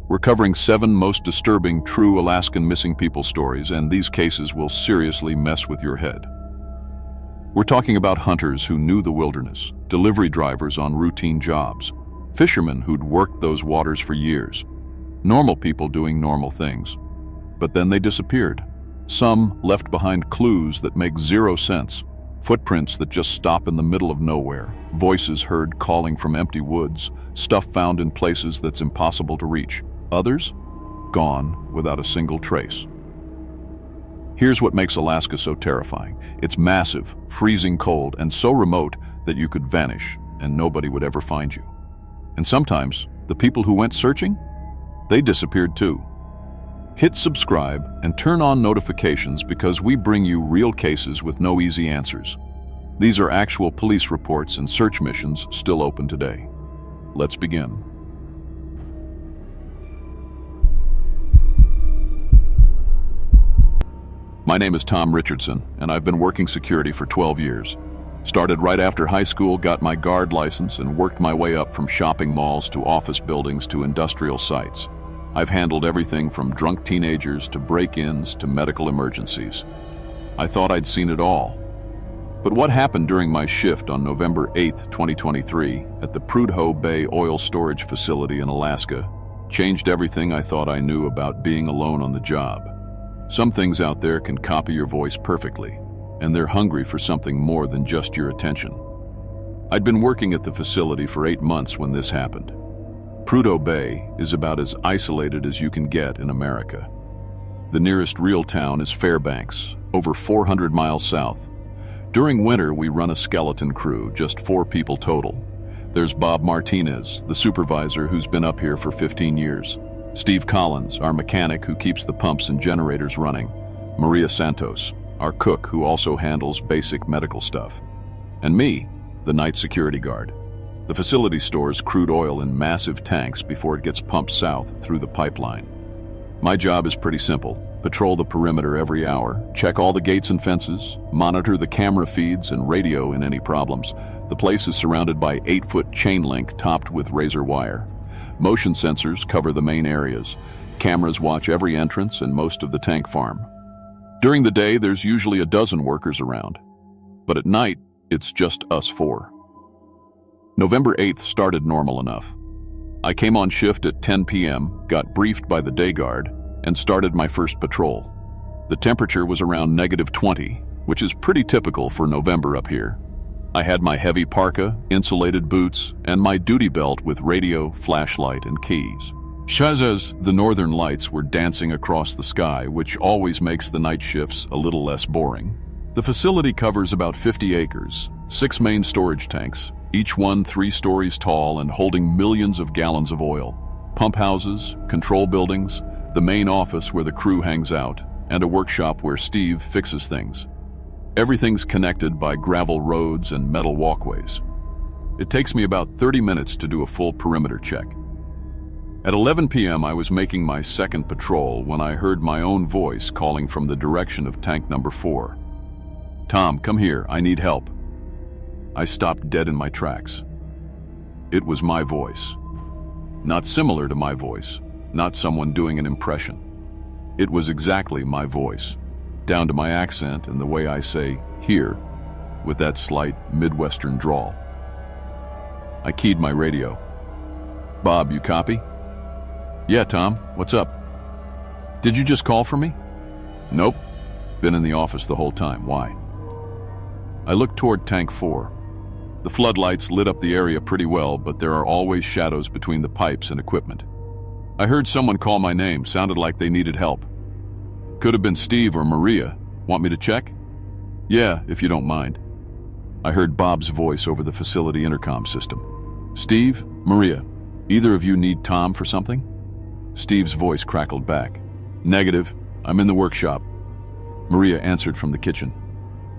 We're covering 7 most disturbing true Alaskan missing people stories, and these cases will seriously mess with your head. We're talking about hunters who knew the wilderness, delivery drivers on routine jobs, fishermen who'd worked those waters for years, normal people doing normal things. But then they disappeared. Some left behind clues that make zero sense, footprints that just stop in the middle of nowhere, voices heard calling from empty woods, stuff found in places that's impossible to reach. Others, gone without a single trace. Here's what makes Alaska so terrifying. It's massive, freezing cold, and so remote that you could vanish and nobody would ever find you. And sometimes, the people who went searching, they disappeared too. Hit subscribe and turn on notifications because we bring you real cases with no easy answers. These are actual police reports and search missions still open today. Let's begin. My name is Tom Richardson, and I've been working security for 12 years. Started right after high school, got my guard license, and worked my way up from shopping malls to office buildings to industrial sites. I've handled everything from drunk teenagers to break-ins to medical emergencies. I thought I'd seen it all. But what happened during my shift on November 8, 2023, at the Prudhoe Bay oil storage facility in Alaska changed everything I thought I knew about being alone on the job. Some things out there can copy your voice perfectly, and they're hungry for something more than just your attention. I'd been working at the facility for 8 months when this happened. Prudhoe Bay is about as isolated as you can get in America. The nearest real town is Fairbanks, over 400 miles south. During winter, we run a skeleton crew, just 4 people total. There's Bob Martinez, the supervisor who's been up here for 15 years. Steve Collins, our mechanic who keeps the pumps and generators running. Maria Santos, our cook who also handles basic medical stuff. And me, the night security guard. The facility stores crude oil in massive tanks before it gets pumped south through the pipeline. My job is pretty simple. Patrol the perimeter every hour, check all the gates and fences, monitor the camera feeds and radio in any problems. The place is surrounded by 8-foot chain link topped with razor wire. Motion sensors cover the main areas. Cameras watch every entrance and most of the tank farm. During the day, there's usually a dozen workers around. But at night, it's just us 4. November 8th started normal enough. I came on shift at 10 p.m., got briefed by the day guard, and started my first patrol. The temperature was around -20, which is pretty typical for November up here. I had my heavy parka, insulated boots, and my duty belt with radio, flashlight, and keys. Shazas, the northern lights were dancing across the sky, which always makes the night shifts a little less boring. The facility covers about 50 acres, 6 main storage tanks, each one 3 stories tall and holding millions of gallons of oil. Pump houses, control buildings, the main office where the crew hangs out, and a workshop where Steve fixes things. Everything's connected by gravel roads and metal walkways. It takes me about 30 minutes to do a full perimeter check. At 11 p.m. I was making my second patrol when I heard my own voice calling from the direction of tank number 4. "Tom, come here, I need help." I stopped dead in my tracks. It was my voice. Not similar to my voice, not someone doing an impression. It was exactly my voice, down to my accent and the way I say "here" with that slight Midwestern drawl. I keyed my radio. "Bob, you copy?" "Yeah, Tom, what's up?" "Did you just call for me?" "Nope, been in the office the whole time. Why?" I looked toward tank 4. The floodlights lit up the area pretty well, but there are always shadows between the pipes and equipment. I heard someone call my name, sounded like they needed help. Could have been Steve or Maria. Want me to check? "Yeah, if you don't mind." I heard Bob's voice over the facility intercom system. "Steve, Maria, either of you need Tom for something?" Steve's voice crackled back. "Negative, I'm in the workshop." Maria answered from the kitchen.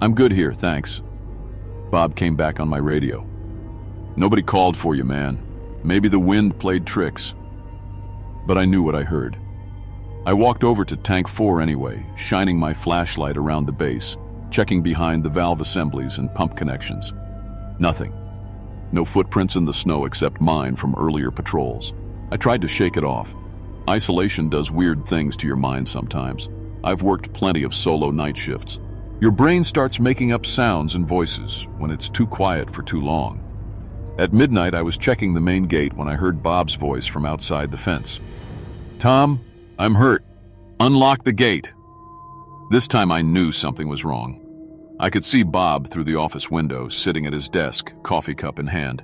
"I'm good here, thanks." Bob came back on my radio. "Nobody called for you, man. Maybe the wind played tricks." But I knew what I heard. I walked over to tank 4 anyway, shining my flashlight around the base, checking behind the valve assemblies and pump connections. Nothing. No footprints in the snow except mine from earlier patrols. I tried to shake it off. Isolation does weird things to your mind sometimes. I've worked plenty of solo night shifts. Your brain starts making up sounds and voices when it's too quiet for too long. At midnight, I was checking the main gate when I heard Bob's voice from outside the fence. "Tom, I'm hurt. Unlock the gate." This time I knew something was wrong. I could see Bob through the office window, sitting at his desk, coffee cup in hand.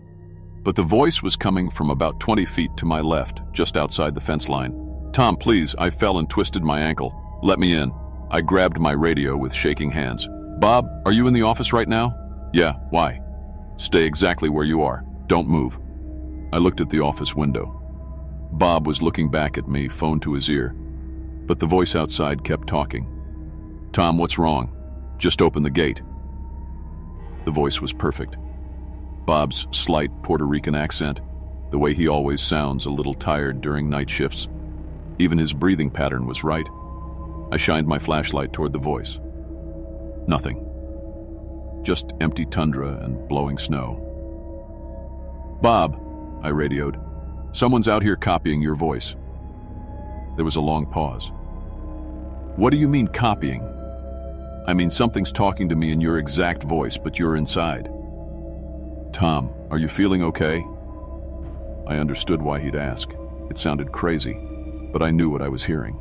But the voice was coming from about 20 feet to my left, just outside the fence line. "Tom, please, I fell and twisted my ankle. Let me in." I grabbed my radio with shaking hands. "Bob, are you in the office right now?" "Yeah, why?" "Stay exactly where you are. Don't move." I looked at the office window. Bob was looking back at me, phone to his ear. But the voice outside kept talking. "Tom, what's wrong? Just open the gate." The voice was perfect. Bob's slight Puerto Rican accent, the way he always sounds a little tired during night shifts. Even his breathing pattern was right. I shined my flashlight toward the voice. Nothing. Just empty tundra and blowing snow. "Bob," I radioed, "someone's out here copying your voice." There was a long pause. "What do you mean copying?" "I mean something's talking to me in your exact voice, but you're inside." "Tom, are you feeling okay?" I understood why he'd ask. It sounded crazy, but I knew what I was hearing.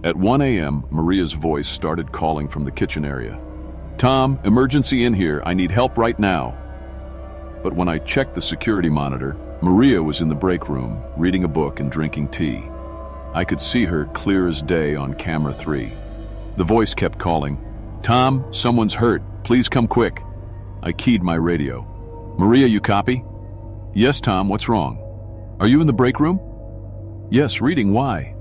At 1 a.m., Maria's voice started calling from the kitchen area. "Tom, emergency in here. I need help right now." But when I checked the security monitor, Maria was in the break room, reading a book and drinking tea. I could see her clear as day on camera 3. The voice kept calling, "Tom, someone's hurt. Please come quick." I keyed my radio. "Maria, you copy?" "Yes, Tom, what's wrong?" "Are you in the break room?" "Yes, reading, why?"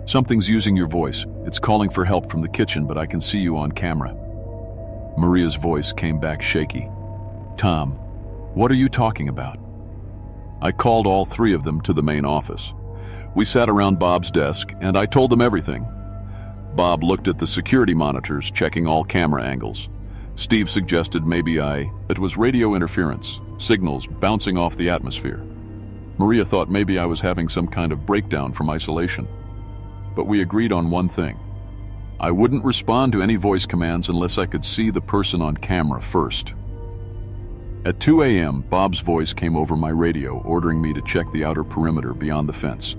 "Something's using your voice. It's calling for help from the kitchen, but I can see you on camera." Maria's voice came back shaky. "Tom, what are you talking about?" I called all 3 of them to the main office. We sat around Bob's desk, and I told them everything. Bob looked at the security monitors, checking all camera angles. Steve suggested maybe it was radio interference, signals bouncing off the atmosphere. Maria thought maybe I was having some kind of breakdown from isolation. But we agreed on one thing. I wouldn't respond to any voice commands unless I could see the person on camera first. At 2 a.m., Bob's voice came over my radio, ordering me to check the outer perimeter beyond the fence.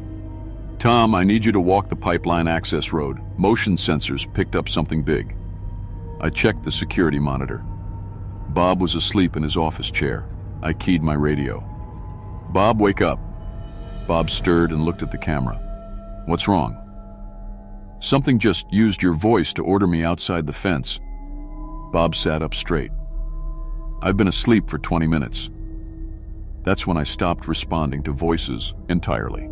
"Tom, I need you to walk the pipeline access road. Motion sensors picked up something big." I checked the security monitor. Bob was asleep in his office chair. I keyed my radio. "Bob, wake up." Bob stirred and looked at the camera. "What's wrong?" "Something just used your voice to order me outside the fence." Bob sat up straight. "I've been asleep for 20 minutes. That's when I stopped responding to voices entirely.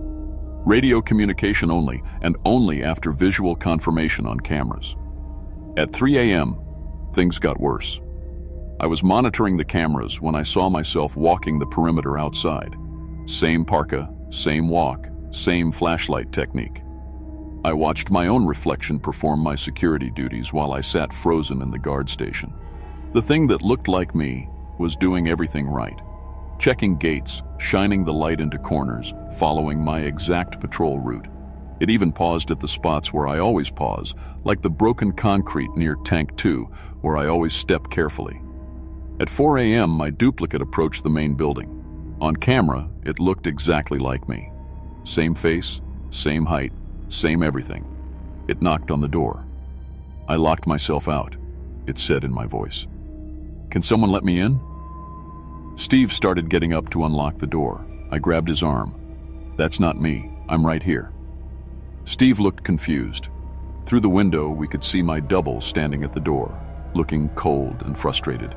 Radio communication only, and only after visual confirmation on cameras. At 3 a.m., things got worse. I was monitoring the cameras when I saw myself walking the perimeter outside. Same parka, same walk, same flashlight technique. I watched my own reflection perform my security duties while I sat frozen in the guard station. The thing that looked like me was doing everything right. Checking gates, shining the light into corners, following my exact patrol route. It even paused at the spots where I always pause, like the broken concrete near Tank 2, where I always step carefully. At 4 a.m., my duplicate approached the main building. On camera, it looked exactly like me. Same face, same height, same everything. It knocked on the door. I locked myself out, it said in my voice. "Can someone let me in?" Steve started getting up to unlock the door. I grabbed his arm. "That's not me. I'm right here." Steve looked confused. Through the window, we could see my double standing at the door, looking cold and frustrated.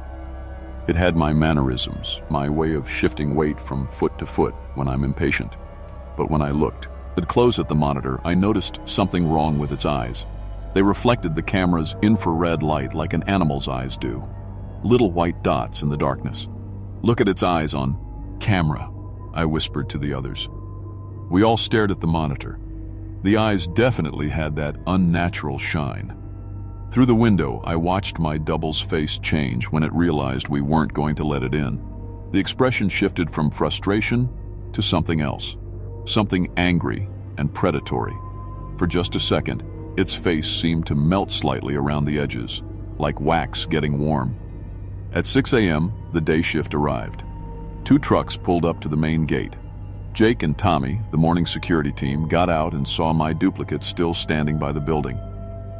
It had my mannerisms, my way of shifting weight from foot to foot when I'm impatient. But when I looked close at the monitor, I noticed something wrong with its eyes. They reflected the camera's infrared light like an animal's eyes do. Little white dots in the darkness. "Look at its eyes on camera," I whispered to the others. We all stared at the monitor. The eyes definitely had that unnatural shine. Through the window, I watched my double's face change when it realized we weren't going to let it in. The expression shifted from frustration to something else. Something angry, and predatory. For just a second, its face seemed to melt slightly around the edges, like wax getting warm. At 6 a.m., the day shift arrived. 2 trucks pulled up to the main gate. Jake and Tommy, the morning security team, got out and saw my duplicate still standing by the building.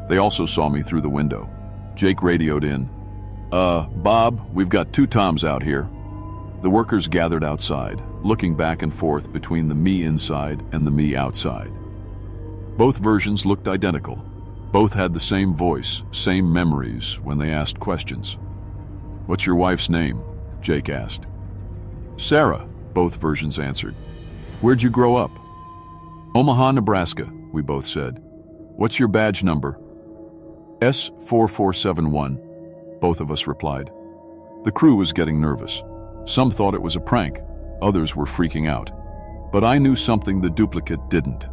They also saw me through the window. Jake radioed in, Bob, we've got 2 Toms out here." The workers gathered outside, looking back and forth between the me inside and the me outside. Both versions looked identical. Both had the same voice, same memories when they asked questions. "What's your wife's name?" Jake asked. "Sarah," both versions answered. "Where'd you grow up?" "Omaha, Nebraska," we both said. "What's your badge number?" "S4471, both of us replied. The crew was getting nervous. Some thought it was a prank, others were freaking out. But I knew something the duplicate didn't.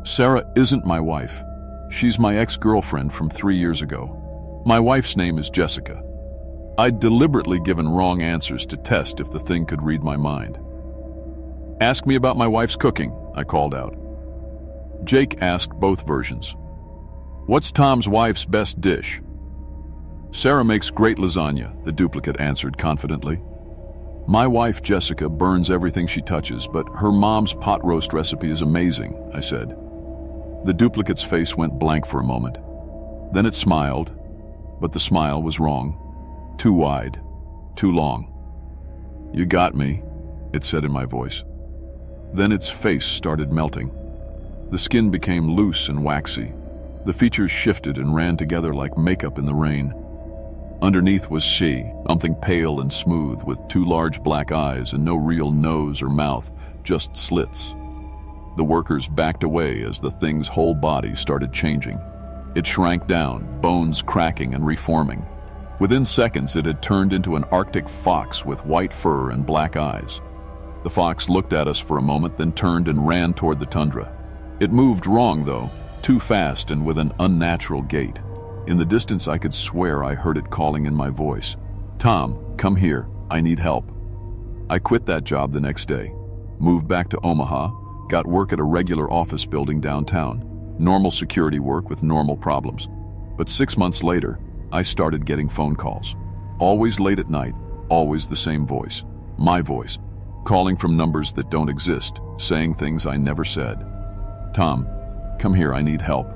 Sarah isn't my wife. She's my ex-girlfriend from 3 years ago. My wife's name is Jessica. I'd deliberately given wrong answers to test if the thing could read my mind. "Ask me about my wife's cooking," I called out. Jake asked both versions. "What's Tom's wife's best dish?" "Sarah makes great lasagna," the duplicate answered confidently. "My wife, Jessica, burns everything she touches, but her mom's pot roast recipe is amazing," I said. The duplicate's face went blank for a moment. Then it smiled, but the smile was wrong. Too wide, too long. "You got me," it said in my voice. Then its face started melting. The skin became loose and waxy. The features shifted and ran together like makeup in the rain. Underneath was she, something pale and smooth, with 2 large black eyes and no real nose or mouth, just slits. The workers backed away as the thing's whole body started changing. It shrank down, bones cracking and reforming. Within seconds, it had turned into an Arctic fox with white fur and black eyes. The fox looked at us for a moment, then turned and ran toward the tundra. It moved wrong, though, too fast and with an unnatural gait. In the distance, I could swear I heard it calling in my voice. "Tom, come here. I need help." I quit that job the next day, moved back to Omaha, got work at a regular office building downtown, normal security work with normal problems. But 6 months later, I started getting phone calls. Always late at night, always the same voice. My voice, calling from numbers that don't exist, saying things I never said. "Tom, come here, I need help."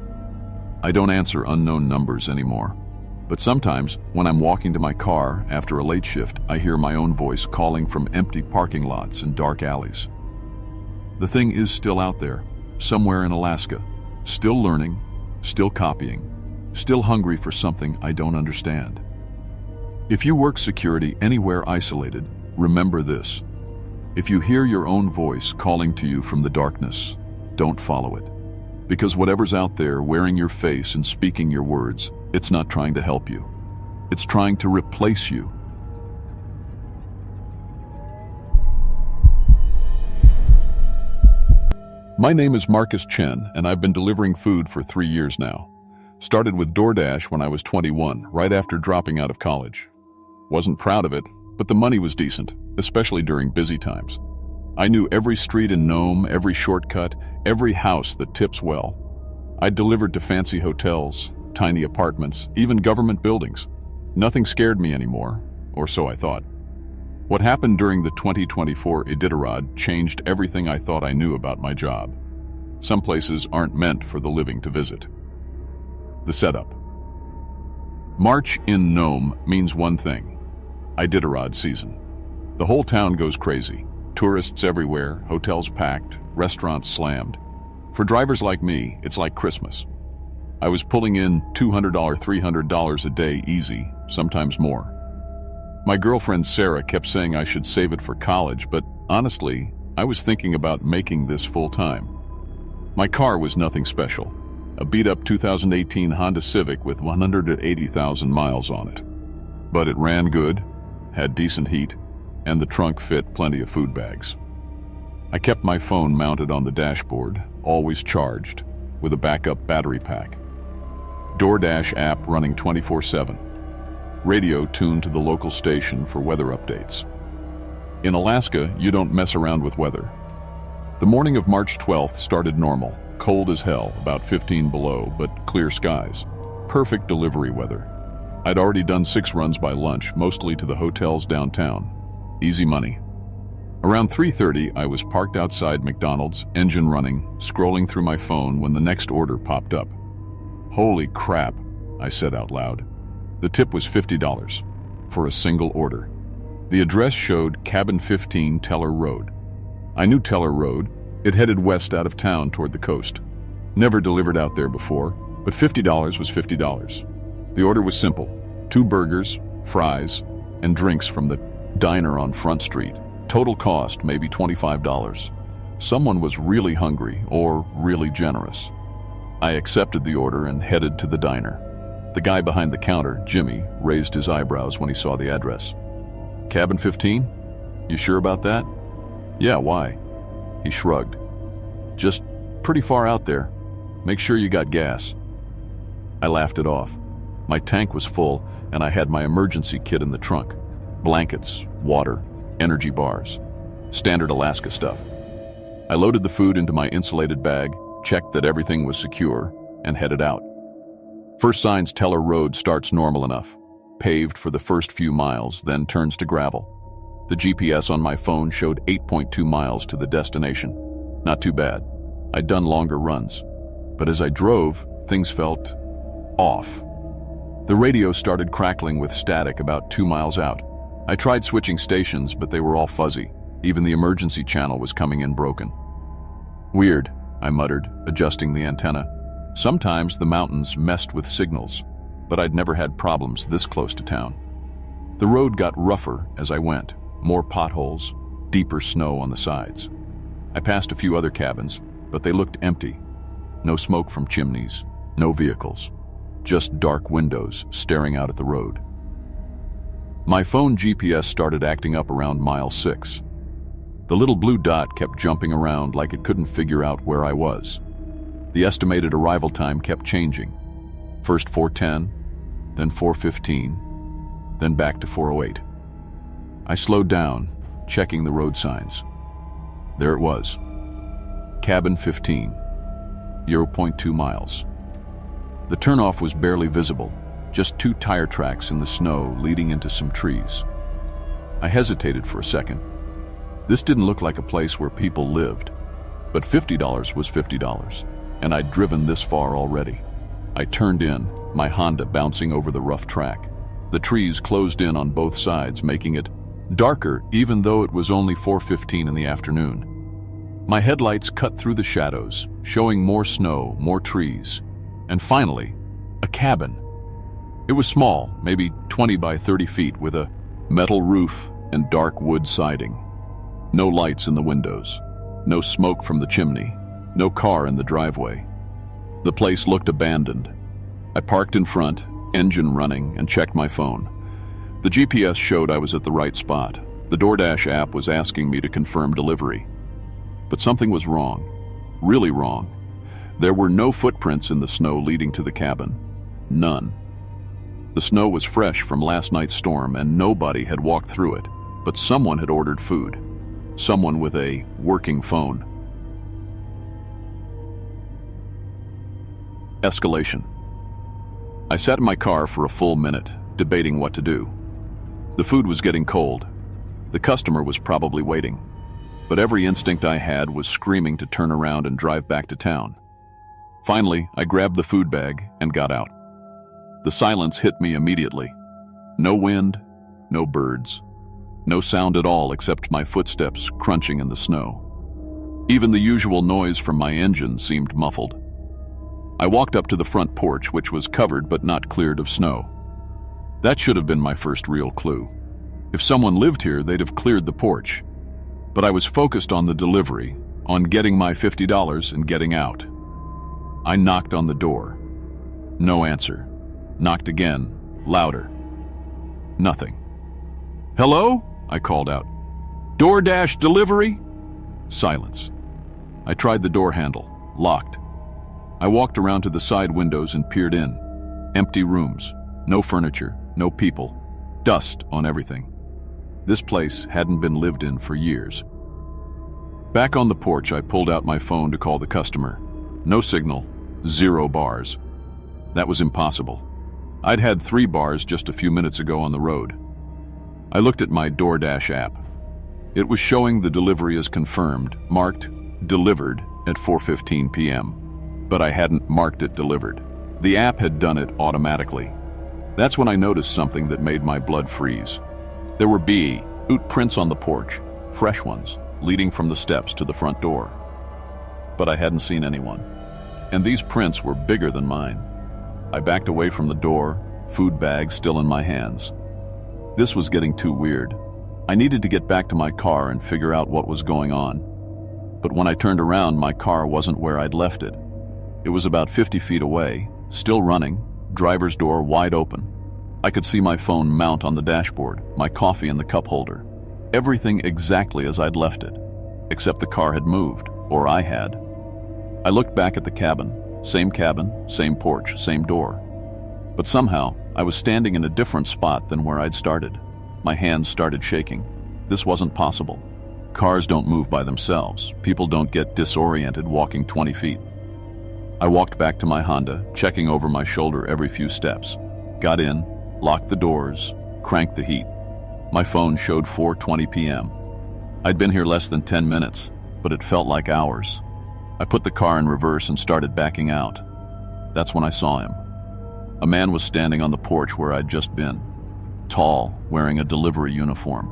I don't answer unknown numbers anymore. But sometimes, when I'm walking to my car after a late shift, I hear my own voice calling from empty parking lots and dark alleys. The thing is still out there, somewhere in Alaska, still learning, still copying, still hungry for something I don't understand. If you work security anywhere isolated, remember this. If you hear your own voice calling to you from the darkness, don't follow it. Because whatever's out there wearing your face and speaking your words, it's not trying to help you. It's trying to replace you. My name is Marcus Chen, and I've been delivering food for 3 years now. Started with DoorDash when I was 21, right after dropping out of college. Wasn't proud of it, but the money was decent, especially during busy times. I knew every street in Nome, every shortcut, every house that tips well. I delivered to fancy hotels, tiny apartments, even government buildings. Nothing scared me anymore, or so I thought. What happened during the 2024 Iditarod changed everything I thought I knew about my job. Some places aren't meant for the living to visit. The setup. March in Nome means one thing: Iditarod season. The whole town goes crazy. Tourists everywhere, hotels packed, restaurants slammed. For drivers like me, it's like Christmas. I was pulling in $200, $300 a day easy, sometimes more. My girlfriend Sarah kept saying I should save it for college, but honestly, I was thinking about making this full-time. My car was nothing special. A beat-up 2018 Honda Civic with 180,000 miles on it. But it ran good, had decent heat, and the trunk fit plenty of food bags. I kept my phone mounted on the dashboard, always charged, with a backup battery pack. DoorDash app running 24/7. Radio tuned to the local station for weather updates. In Alaska, you don't mess around with weather. The morning of March 12th started normal. Cold as hell, about 15 below, but clear skies. Perfect delivery weather. I'd already done 6 runs by lunch, mostly to the hotels downtown. Easy money. Around 3:30, I was parked outside McDonald's, engine running, scrolling through my phone when the next order popped up. Holy crap, I said out loud. The tip was $50 for a single order. The address showed Cabin 15 Teller Road. I knew Teller Road. It headed west out of town toward the coast. Never delivered out there before, but $50 was $50. The order was simple: 2 burgers, fries, and drinks from the diner on Front Street. Total cost maybe $25. Someone was really hungry or really generous. I accepted the order and headed to the diner. The guy behind the counter, Jimmy, raised his eyebrows when he saw the address. Cabin 15? You sure about that? Yeah, why? He shrugged. Just pretty far out there. Make sure you got gas. I laughed it off. My tank was full, and I had my emergency kit in the trunk. Blankets, water, energy bars. Standard Alaska stuff. I loaded the food into my insulated bag, checked that everything was secure, and headed out. First signs Teller Road starts normal enough. Paved for the first few miles, then turns to gravel. The GPS on my phone showed 8.2 miles to the destination. Not too bad. I'd done longer runs. But as I drove, things felt off. The radio started crackling with static about 2 miles out. I tried switching stations, but they were all fuzzy. Even the emergency channel was coming in broken. Weird, I muttered, adjusting the antenna. Sometimes the mountains messed with signals, but I'd never had problems this close to town. The road got rougher as I went. More potholes, deeper snow on the sides. I passed a few other cabins, but they looked empty. No smoke from chimneys, no vehicles. Just dark windows staring out at the road. My phone GPS started acting up around mile 6. The little blue dot kept jumping around like it couldn't figure out where I was. The estimated arrival time kept changing. First 4:10, then 4:15, then back to 4:08. I slowed down, checking the road signs. There it was. Cabin 15, 0.2 miles. The turnoff was barely visible, just 2 tire tracks in the snow leading into some trees. I hesitated for a second. This didn't look like a place where people lived, but $50 was $50, and I'd driven this far already. I turned in, my Honda bouncing over the rough track. The trees closed in on both sides, making it darker even though it was only 4:15 in the afternoon. My headlights cut through the shadows, showing more snow, more trees, and finally, a cabin. It was small, maybe 20 by 30 feet, with a metal roof and dark wood siding. No lights in the windows, no smoke from the chimney, no car in the driveway. The place looked abandoned. I parked in front, engine running, and checked my phone. The GPS showed I was at the right spot. The DoorDash app was asking me to confirm delivery. But something was wrong, really wrong. There were no footprints in the snow leading to the cabin. None. The snow was fresh from last night's storm and nobody had walked through it, but someone had ordered food. Someone with a working phone. Escalation. I sat in my car for a full minute, debating what to do. The food was getting cold. The customer was probably waiting. But every instinct I had was screaming to turn around and drive back to town. Finally, I grabbed the food bag and got out. The silence hit me immediately. No wind, no birds, no sound at all except my footsteps crunching in the snow. Even the usual noise from my engine seemed muffled. I walked up to the front porch, which was covered but not cleared of snow. That should have been my first real clue. If someone lived here, they'd have cleared the porch. But I was focused on the delivery, on getting my $50 and getting out. I knocked on the door. No answer. Knocked again, louder. Nothing. "Hello?" I called out. "DoorDash delivery?" Silence. I tried the door handle, locked. I walked around to the side windows and peered in. Empty rooms, no furniture, no people, dust on everything. This place hadn't been lived in for years. Back on the porch, I pulled out my phone to call the customer. No signal, 0 bars. That was impossible. I'd had 3 bars just a few minutes ago on the road. I looked at my DoorDash app. It was showing the delivery as confirmed, marked delivered at 4:15 p.m. But I hadn't marked it delivered. The app had done it automatically. That's when I noticed something that made my blood freeze. There were boot prints on the porch, fresh ones, leading from the steps to the front door. But I hadn't seen anyone. And these prints were bigger than mine. I backed away from the door, food bag still in my hands. This was getting too weird. I needed to get back to my car and figure out what was going on. But when I turned around, my car wasn't where I'd left it. It was about 50 feet away, still running, driver's door wide open. I could see my phone mount on the dashboard, my coffee in the cup holder. Everything exactly as I'd left it, except the car had moved, or I had. I looked back at the cabin, same porch, same door. But somehow, I was standing in a different spot than where I'd started. My hands started shaking. This wasn't possible. Cars don't move by themselves. People don't get disoriented walking 20 feet. I walked back to my Honda, checking over my shoulder every few steps. Got in, locked the doors, cranked the heat. My phone showed 4:20 p.m. I'd been here less than 10 minutes, but it felt like hours. I put the car in reverse and started backing out. That's when I saw him. A man was standing on the porch where I'd just been. Tall, wearing a delivery uniform.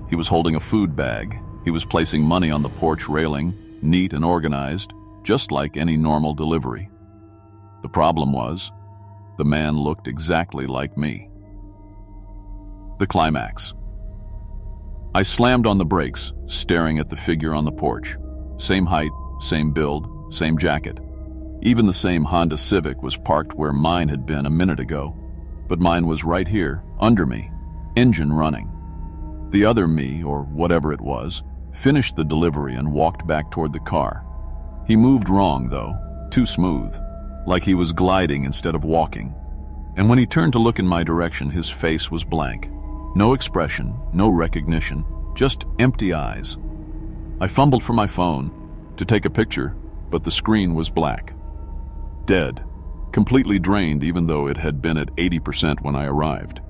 He was holding a food bag. He was placing money on the porch railing, neat and organized, just like any normal delivery. The problem was, the man looked exactly like me. The climax. I slammed on the brakes, staring at the figure on the porch. Same height, same build, same jacket. Even the same Honda Civic was parked where mine had been a minute ago, but mine was right here, under me, engine running. The other me, or whatever it was, finished the delivery and walked back toward the car. He moved wrong, though, too smooth, like he was gliding instead of walking. And when he turned to look in my direction, his face was blank. No expression, no recognition, just empty eyes. I fumbled for my phone to take a picture, but the screen was black. Dead, completely drained even though it had been at 80% when I arrived.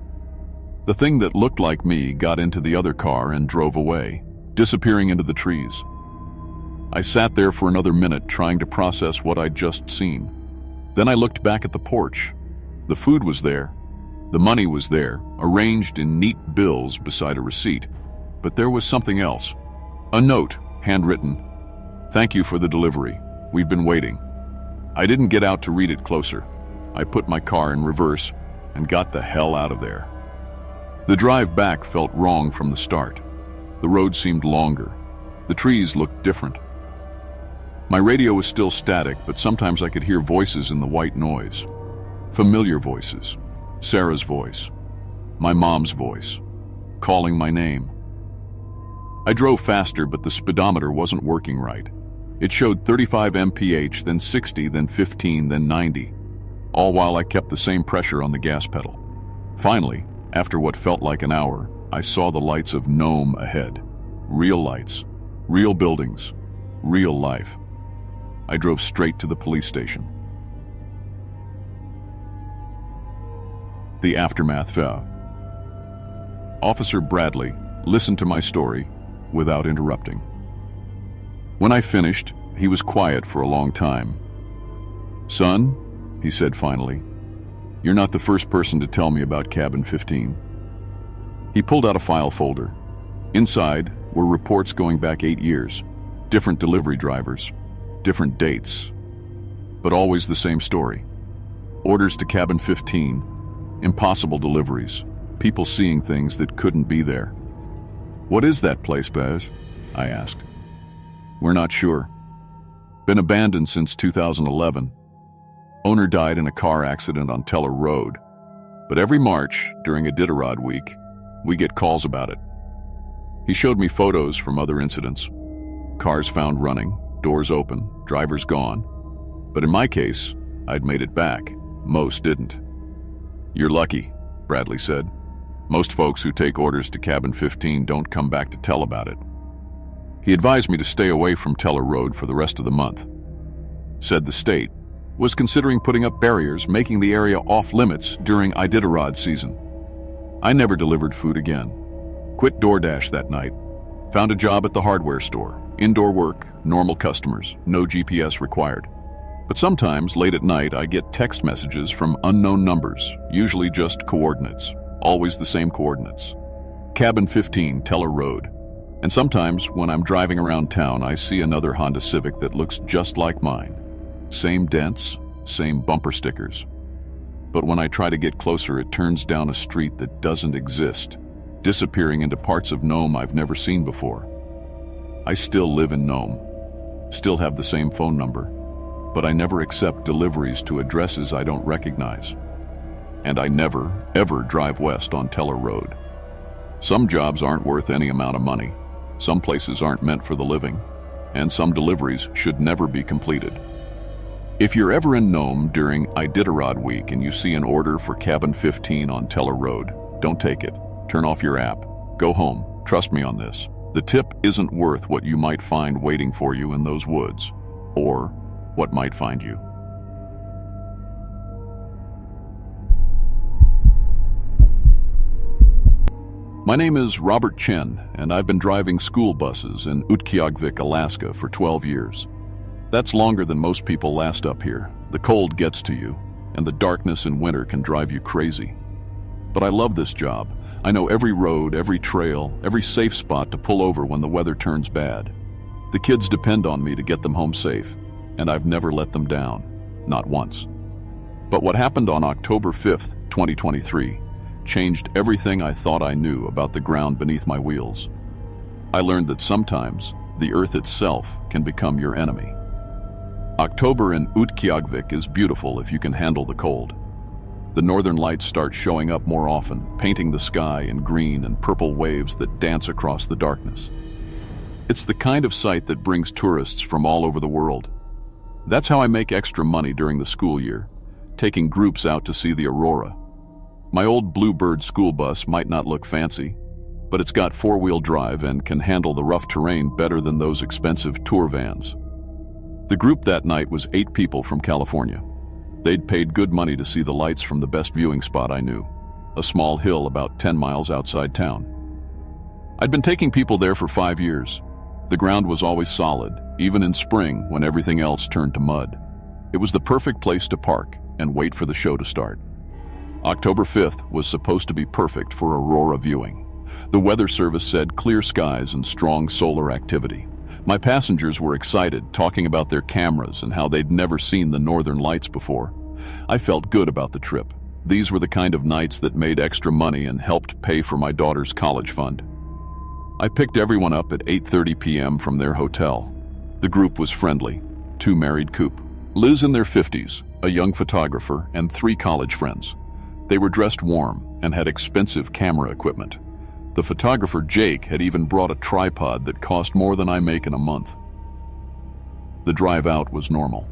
The thing that looked like me got into the other car and drove away, disappearing into the trees. I sat there for another minute trying to process what I'd just seen. Then I looked back at the porch. The food was there. The money was there, arranged in neat bills beside a receipt. But there was something else. A note, handwritten. "Thank you for the delivery. We've been waiting." I didn't get out to read it closer. I put my car in reverse and got the hell out of there. The drive back felt wrong from the start. The road seemed longer. The trees looked different. My radio was still static, but sometimes I could hear voices in the white noise. Familiar voices. Sarah's voice. My mom's voice. Calling my name. I drove faster, but the speedometer wasn't working right. It showed 35 mph, then 60, then 15, then 90, all while I kept the same pressure on the gas pedal. Finally, after what felt like an hour, I saw the lights of Nome ahead. Real lights, real buildings, real life. I drove straight to the police station. The aftermath fell. Officer Bradley listened to my story without interrupting. When I finished, he was quiet for a long time. "Son," he said finally, "you're not the first person to tell me about Cabin 15. He pulled out a file folder. Inside were reports going back 8 years, different delivery drivers, different dates, but always the same story. Orders to Cabin 15, impossible deliveries, people seeing things that couldn't be there. "What is that place, Baz?" I asked. "We're not sure. Been abandoned since 2011. Owner died in a car accident on Teller Road. But every March, during Iditarod week, we get calls about it." He showed me photos from other incidents. Cars found running, doors open, drivers gone. But in my case, I'd made it back. Most didn't. "You're lucky," Bradley said. "Most folks who take orders to Cabin 15 don't come back to tell about it." He advised me to stay away from Teller Road for the rest of the month. Said the state was considering putting up barriers, making the area off-limits during Iditarod season. I never delivered food again. Quit DoorDash that night. Found a job at the hardware store. Indoor work, normal customers, no GPS required. But sometimes, late at night, I get text messages from unknown numbers, usually just coordinates, always the same coordinates. Cabin 15, Teller Road. And sometimes, when I'm driving around town, I see another Honda Civic that looks just like mine. Same dents, same bumper stickers. But when I try to get closer, it turns down a street that doesn't exist, disappearing into parts of Nome I've never seen before. I still live in Nome, still have the same phone number, but I never accept deliveries to addresses I don't recognize. And I never, ever drive west on Teller Road. Some jobs aren't worth any amount of money, some places aren't meant for the living, and some deliveries should never be completed. If you're ever in Nome during Iditarod week and you see an order for Cabin 15 on Teller Road, don't take it. Turn off your app. Go home. Trust me on this. The tip isn't worth what you might find waiting for you in those woods, or what might find you. My name is Robert Chen, and I've been driving school buses in Utqiagvik, Alaska for 12 years. That's longer than most people last up here. The cold gets to you, and the darkness in winter can drive you crazy. But I love this job. I know every road, every trail, every safe spot to pull over when the weather turns bad. The kids depend on me to get them home safe, and I've never let them down, not once. But what happened on October 5th, 2023, changed everything I thought I knew about the ground beneath my wheels. I learned that sometimes the earth itself can become your enemy. October in Utqiagvik is beautiful if you can handle the cold. The northern lights start showing up more often, painting the sky in green and purple waves that dance across the darkness. It's the kind of sight that brings tourists from all over the world. That's how I make extra money during the school year, taking groups out to see the aurora. My old Bluebird school bus might not look fancy, but it's got four-wheel drive and can handle the rough terrain better than those expensive tour vans. The group that night was 8 people from California. They'd paid good money to see the lights from the best viewing spot I knew, a small hill about 10 miles outside town. I'd been taking people there for 5 years. The ground was always solid, even in spring when everything else turned to mud. It was the perfect place to park and wait for the show to start. October 5th was supposed to be perfect for aurora viewing. The weather service said clear skies and strong solar activity. My passengers were excited, talking about their cameras and how they'd never seen the northern lights before. I felt good about the trip. These were the kind of nights that made extra money and helped pay for my daughter's college fund. I picked everyone up at 8:30 p.m. from their hotel. The group was friendly. 2 married couple, Liz in their 50s, a young photographer, and 3 college friends. They were dressed warm and had expensive camera equipment. The photographer, Jake, had even brought a tripod that cost more than I make in a month. The drive out was normal.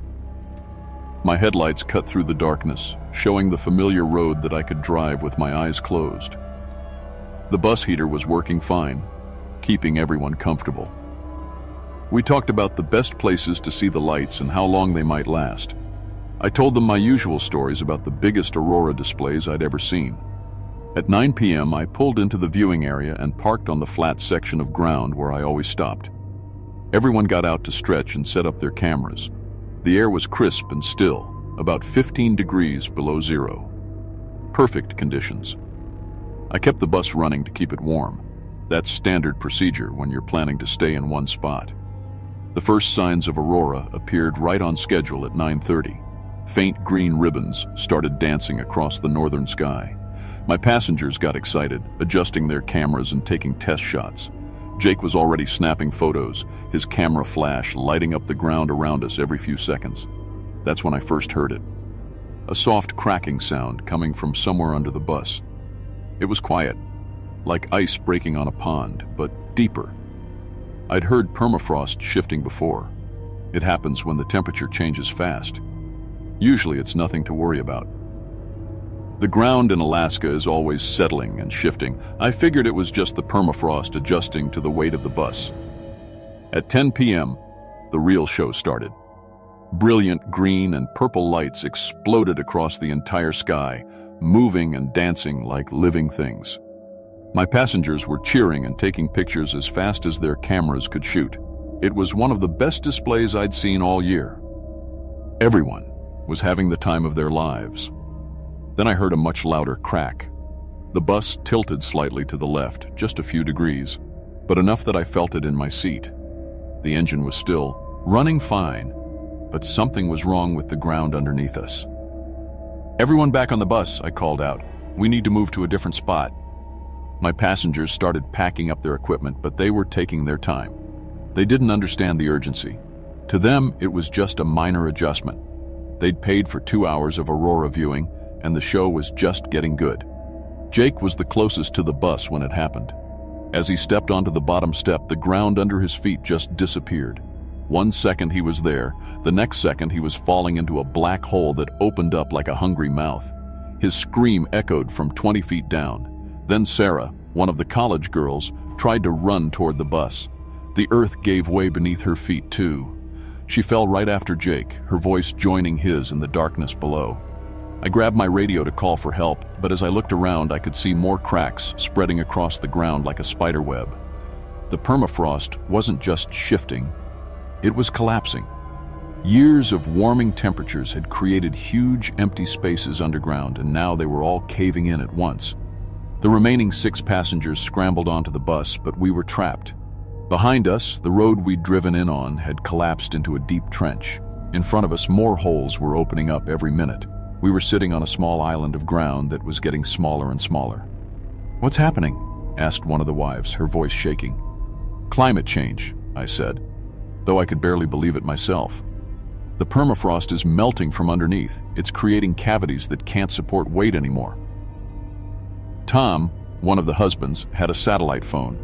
My headlights cut through the darkness, showing the familiar road that I could drive with my eyes closed. The bus heater was working fine, keeping everyone comfortable. We talked about the best places to see the lights and how long they might last. I told them my usual stories about the biggest aurora displays I'd ever seen. At 9 p.m., I pulled into the viewing area and parked on the flat section of ground where I always stopped. Everyone got out to stretch and set up their cameras. The air was crisp and still, about 15 degrees below zero. Perfect conditions. I kept the bus running to keep it warm. That's standard procedure when you're planning to stay in one spot. The first signs of aurora appeared right on schedule at 9:30. Faint green ribbons started dancing across the northern sky. My passengers got excited, adjusting their cameras and taking test shots. Jake was already snapping photos, his camera flash lighting up the ground around us every few seconds. That's when I first heard it. A soft cracking sound coming from somewhere under the bus. It was quiet, like ice breaking on a pond, but deeper. I'd heard permafrost shifting before. It happens when the temperature changes fast. Usually it's nothing to worry about. The ground in Alaska is always settling and shifting. I figured it was just the permafrost adjusting to the weight of the bus. At 10 p.m., the real show started. Brilliant green and purple lights exploded across the entire sky, moving and dancing like living things. My passengers were cheering and taking pictures as fast as their cameras could shoot. It was one of the best displays I'd seen all year. Everyone was having the time of their lives. Then I heard a much louder crack. The bus tilted slightly to the left, just a few degrees, but enough that I felt it in my seat. The engine was still running fine, but something was wrong with the ground underneath us. "Everyone back on the bus," I called out. "We need to move to a different spot." My passengers started packing up their equipment, but they were taking their time. They didn't understand the urgency. To them, it was just a minor adjustment. They'd paid for 2 hours of aurora viewing, and the show was just getting good. Jake was the closest to the bus when it happened. As he stepped onto the bottom step, the ground under his feet just disappeared. 1 second he was there, the next second he was falling into a black hole that opened up like a hungry mouth. His scream echoed from 20 feet down. Then Sarah, one of the college girls, tried to run toward the bus. The earth gave way beneath her feet too. She fell right after Jake, her voice joining his in the darkness below. I grabbed my radio to call for help, but as I looked around I could see more cracks spreading across the ground like a spider web. The permafrost wasn't just shifting, it was collapsing. Years of warming temperatures had created huge empty spaces underground, and now they were all caving in at once. The remaining 6 passengers scrambled onto the bus, but we were trapped. Behind us, the road we'd driven in on had collapsed into a deep trench. In front of us, more holes were opening up every minute. We were sitting on a small island of ground that was getting smaller and smaller. "What's happening?" asked one of the wives, her voice shaking. "Climate change," I said, though I could barely believe it myself. "The permafrost is melting from underneath. It's creating cavities that can't support weight anymore." Tom, one of the husbands, had a satellite phone.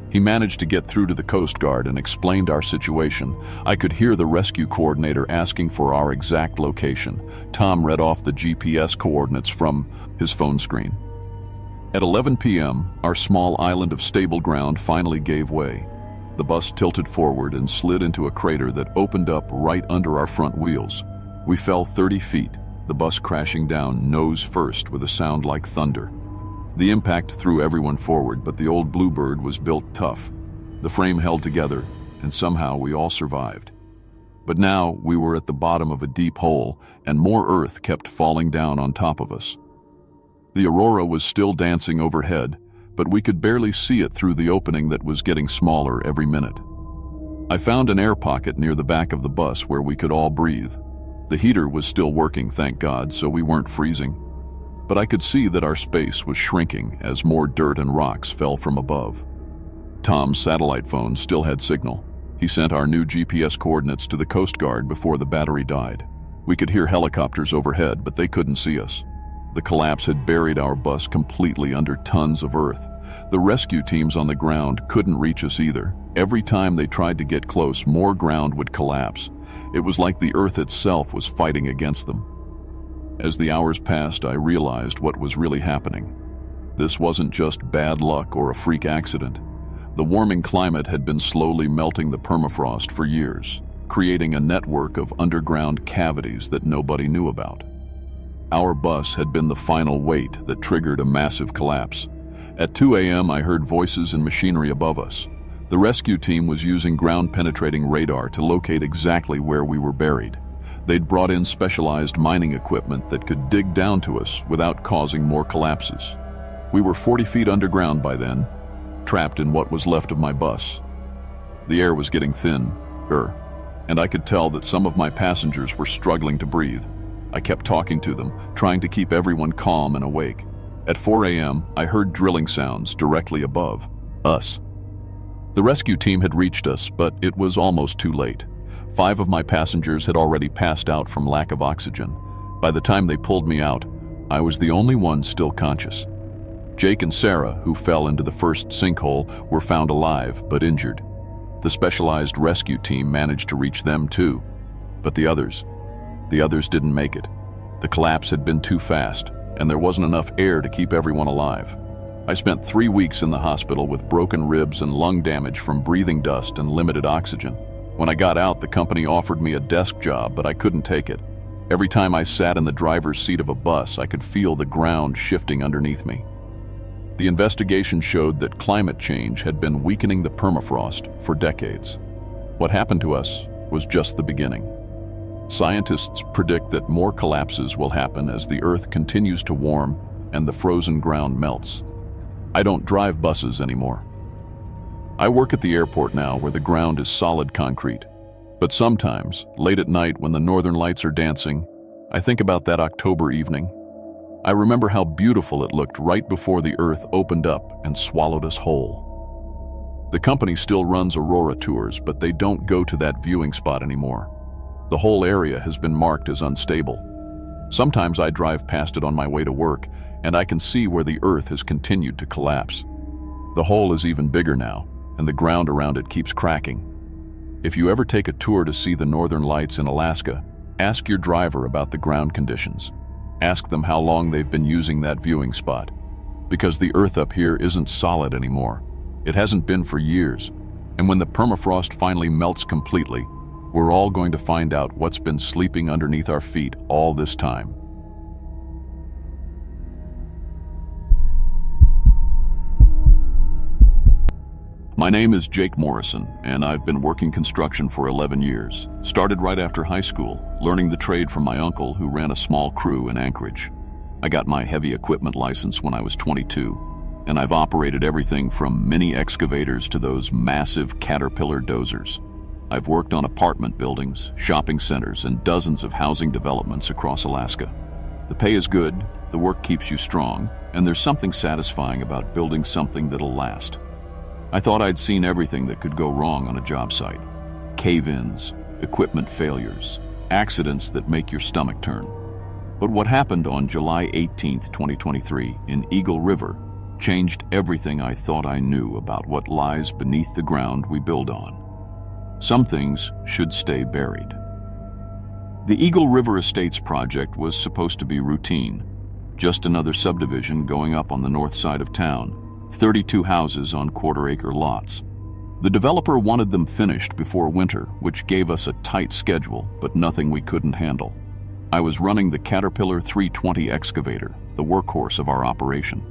He managed to get through to the Coast Guard and explained our situation. I could hear the rescue coordinator asking for our exact location. Tom read off the GPS coordinates from his phone screen. At 11 p.m., our small island of stable ground finally gave way. The bus tilted forward and slid into a crater that opened up right under our front wheels. We fell 30 feet, the bus crashing down nose first with a sound like thunder. The impact threw everyone forward, but the old Bluebird was built tough. The frame held together, and somehow we all survived. But now we were at the bottom of a deep hole, and more earth kept falling down on top of us. The aurora was still dancing overhead, but we could barely see it through the opening that was getting smaller every minute. I found an air pocket near the back of the bus where we could all breathe. The heater was still working, thank God, so we weren't freezing. But I could see that our space was shrinking as more dirt and rocks fell from above. Tom's satellite phone still had signal. He sent our new GPS coordinates to the Coast Guard before the battery died. We could hear helicopters overhead, but they couldn't see us. The collapse had buried our bus completely under tons of earth. The rescue teams on the ground couldn't reach us either. Every time they tried to get close, more ground would collapse. It was like the earth itself was fighting against them. As the hours passed, I realized what was really happening. This wasn't just bad luck or a freak accident. The warming climate had been slowly melting the permafrost for years, creating a network of underground cavities that nobody knew about. Our bus had been the final weight that triggered a massive collapse. At 2 a.m., I heard voices and machinery above us. The rescue team was using ground-penetrating radar to locate exactly where we were buried. They'd brought in specialized mining equipment that could dig down to us without causing more collapses. We were 40 feet underground by then, trapped in what was left of my bus. The air was getting thinner, and I could tell that some of my passengers were struggling to breathe. I kept talking to them, trying to keep everyone calm and awake. At 4 a.m., I heard drilling sounds directly above us. The rescue team had reached us, but it was almost too late. 5 of my passengers had already passed out from lack of oxygen. By the time they pulled me out, I was the only one still conscious. Jake and Sarah, who fell into the first sinkhole, were found alive but injured. The specialized rescue team managed to reach them too, but the others didn't make it. The collapse had been too fast, and there wasn't enough air to keep everyone alive. I spent 3 weeks in the hospital with broken ribs and lung damage from breathing dust and limited oxygen. When I got out, the company offered me a desk job, but I couldn't take it. Every time I sat in the driver's seat of a bus, I could feel the ground shifting underneath me. The investigation showed that climate change had been weakening the permafrost for decades. What happened to us was just the beginning. Scientists predict that more collapses will happen as the Earth continues to warm and the frozen ground melts. I don't drive buses anymore. I work at the airport now where the ground is solid concrete. But sometimes, late at night when the northern lights are dancing, I think about that October evening. I remember how beautiful it looked right before the Earth opened up and swallowed us whole. The company still runs aurora tours, but they don't go to that viewing spot anymore. The whole area has been marked as unstable. Sometimes I drive past it on my way to work, and I can see where the Earth has continued to collapse. The hole is even bigger now, and the ground around it keeps cracking. If you ever take a tour to see the northern lights in Alaska, ask your driver about the ground conditions. Ask them how long they've been using that viewing spot. Because the Earth up here isn't solid anymore. It hasn't been for years. And when the permafrost finally melts completely, we're all going to find out what's been sleeping underneath our feet all this time. My name is Jake Morrison, and I've been working construction for 11 years. Started right after high school, learning the trade from my uncle who ran a small crew in Anchorage. I got my heavy equipment license when I was 22, and I've operated everything from mini excavators to those massive Caterpillar dozers. I've worked on apartment buildings, shopping centers, and dozens of housing developments across Alaska. The pay is good, the work keeps you strong, and there's something satisfying about building something that'll last. I thought I'd seen everything that could go wrong on a job site. Cave-ins, equipment failures, accidents that make your stomach turn. But what happened on July 18, 2023, in Eagle River changed everything I thought I knew about what lies beneath the ground we build on. Some things should stay buried. The Eagle River Estates project was supposed to be routine, just another subdivision going up on the north side of town. 32 houses on quarter-acre lots. The developer wanted them finished before winter, which gave us a tight schedule, but nothing we couldn't handle. I was running the Caterpillar 320 excavator, the workhorse of our operation.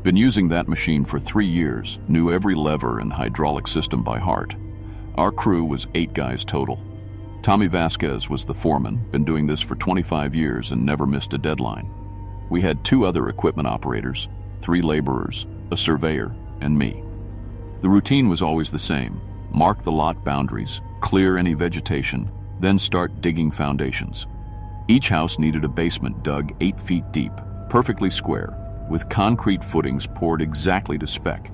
Been using that machine for 3 years, knew every lever and hydraulic system by heart. Our crew was 8 guys total. Tommy Vasquez was the foreman, been doing this for 25 years and never missed a deadline. We had 2 other equipment operators, 3 laborers, a surveyor, and me. The routine was always the same. Mark the lot boundaries, clear any vegetation, then start digging foundations. Each house needed a basement dug 8 feet deep, perfectly square, with concrete footings poured exactly to spec.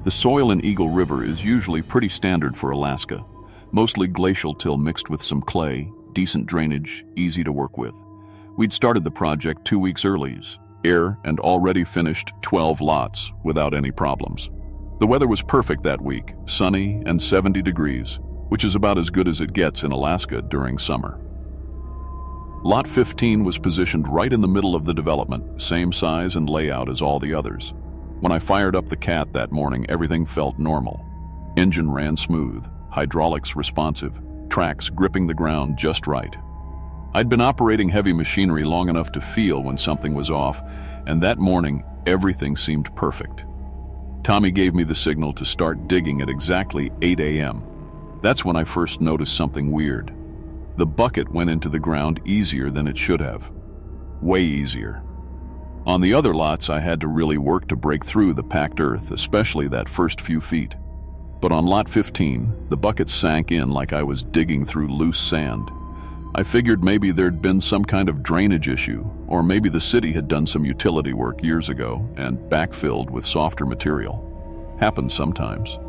The soil in Eagle River is usually pretty standard for Alaska, mostly glacial till mixed with some clay, decent drainage, easy to work with. We'd started the project 2 weeks early, and already finished 12 lots without any problems. The weather was perfect that week, sunny and 70 degrees, which is about as good as it gets in Alaska during summer. Lot 15 was positioned right in the middle of the development, same size and layout as all the others. When I fired up the Cat that morning, everything felt normal. Engine ran smooth, hydraulics responsive, tracks gripping the ground just right. I'd been operating heavy machinery long enough to feel when something was off, and that morning, everything seemed perfect. Tommy gave me the signal to start digging at exactly 8 a.m. That's when I first noticed something weird. The bucket went into the ground easier than it should have. Way easier. On the other lots, I had to really work to break through the packed earth, especially that first few feet. But on Lot 15, the bucket sank in like I was digging through loose sand. I figured maybe there'd been some kind of drainage issue, or maybe the city had done some utility work years ago and backfilled with softer material. Happens sometimes.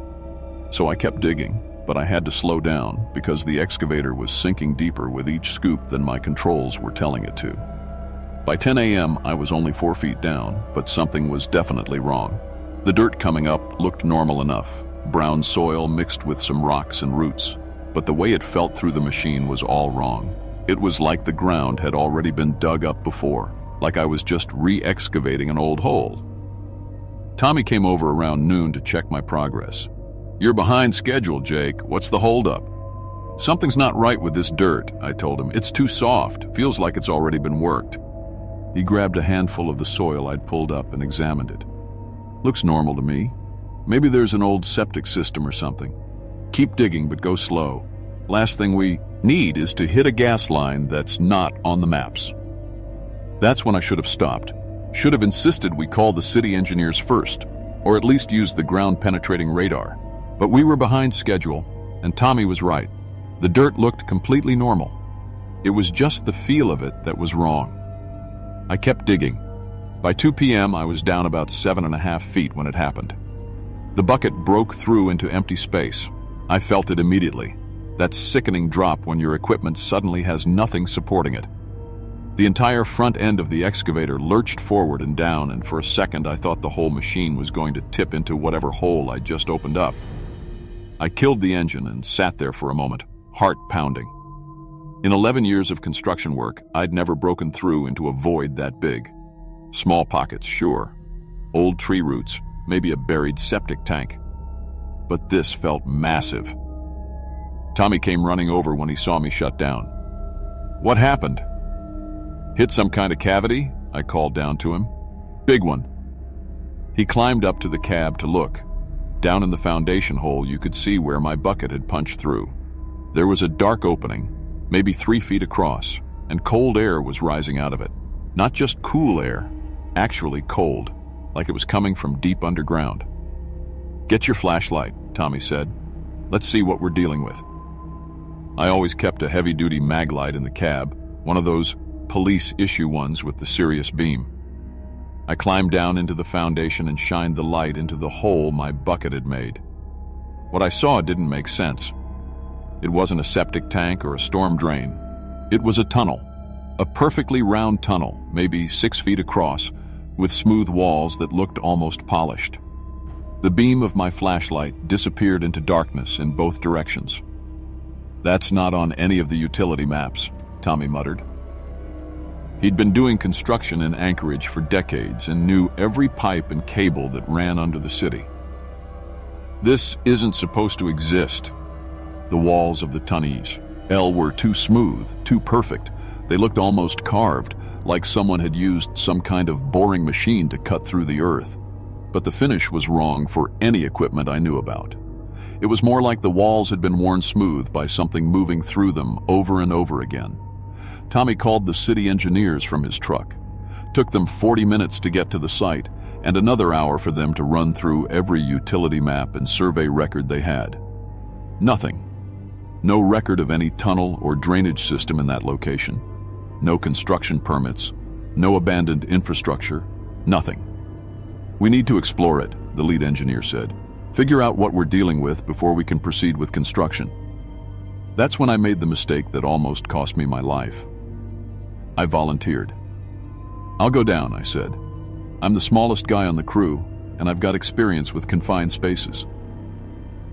So I kept digging, but I had to slow down because the excavator was sinking deeper with each scoop than my controls were telling it to. By 10 a.m., I was only 4 feet down, but something was definitely wrong. The dirt coming up looked normal enough, brown soil mixed with some rocks and roots. But the way it felt through the machine was all wrong. It was like the ground had already been dug up before, like I was just re-excavating an old hole. Tommy came over around noon to check my progress. "You're behind schedule, Jake. What's the holdup?" "Something's not right with this dirt," I told him. "It's too soft. Feels like it's already been worked." He grabbed a handful of the soil I'd pulled up and examined it. "Looks normal to me. Maybe there's an old septic system or something. Keep digging, but go slow. Last thing we need is to hit a gas line that's not on the maps." That's when I should have stopped. Should have insisted we call the city engineers first, or at least use the ground-penetrating radar. But we were behind schedule, and Tommy was right. The dirt looked completely normal. It was just the feel of it that was wrong. I kept digging. By 2 p.m., I was down about 7.5 feet when it happened. The bucket broke through into empty space. I felt it immediately. That sickening drop when your equipment suddenly has nothing supporting it. The entire front end of the excavator lurched forward and down, and for a second I thought the whole machine was going to tip into whatever hole I'd just opened up. I killed the engine and sat there for a moment, heart pounding. In 11 years of construction work, I'd never broken through into a void that big. Small pockets, sure. Old tree roots, maybe a buried septic tank. But this felt massive. Tommy came running over when he saw me shut down. "What happened?" "Hit some kind of cavity?" I called down to him. "Big one." He climbed up to the cab to look. Down in the foundation hole, you could see where my bucket had punched through. There was a dark opening, maybe 3 feet across, and cold air was rising out of it. Not just cool air, actually cold, like it was coming from deep underground. "Get your flashlight," Tommy said. "Let's see what we're dealing with." I always kept a heavy-duty mag light in the cab, one of those police-issue ones with the Sirius beam. I climbed down into the foundation and shined the light into the hole my bucket had made. What I saw didn't make sense. It wasn't a septic tank or a storm drain. It was a tunnel, a perfectly round tunnel, maybe 6 feet across, with smooth walls that looked almost polished. The beam of my flashlight disappeared into darkness in both directions. "That's not on any of the utility maps," Tommy muttered. He'd been doing construction in Anchorage for decades and knew every pipe and cable that ran under the city. "This isn't supposed to exist." The walls of the tunnels were too smooth, too perfect. They looked almost carved, like someone had used some kind of boring machine to cut through the earth. But the finish was wrong for any equipment I knew about. It was more like the walls had been worn smooth by something moving through them over and over again. Tommy called the city engineers from his truck. Took them 40 minutes to get to the site, and another hour for them to run through every utility map and survey record they had. Nothing. No record of any tunnel or drainage system in that location. No construction permits. No abandoned infrastructure. Nothing. "We need to explore it," the lead engineer said. "Figure out what we're dealing with before we can proceed with construction." That's when I made the mistake that almost cost me my life. I volunteered. "I'll go down," I said. "I'm the smallest guy on the crew, and I've got experience with confined spaces."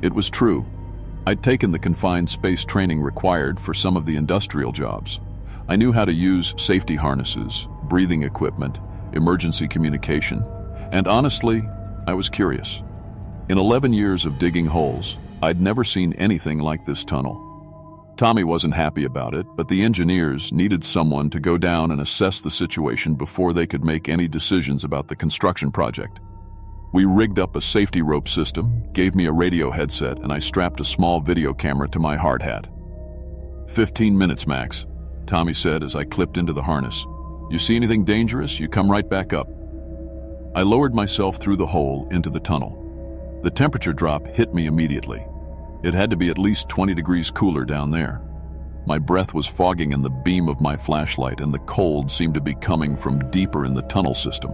It was true. I'd taken the confined space training required for some of the industrial jobs. I knew how to use safety harnesses, breathing equipment, emergency communication, and honestly, I was curious. In 11 years of digging holes, I'd never seen anything like this tunnel. Tommy wasn't happy about it, but the engineers needed someone to go down and assess the situation before they could make any decisions about the construction project. We rigged up a safety rope system, gave me a radio headset, and I strapped a small video camera to my hard hat. 15 minutes max, Tommy said as I clipped into the harness. "You see anything dangerous, you come right back up." I lowered myself through the hole into the tunnel. The temperature drop hit me immediately. It had to be at least 20 degrees cooler down there. My breath was fogging in the beam of my flashlight, and the cold seemed to be coming from deeper in the tunnel system.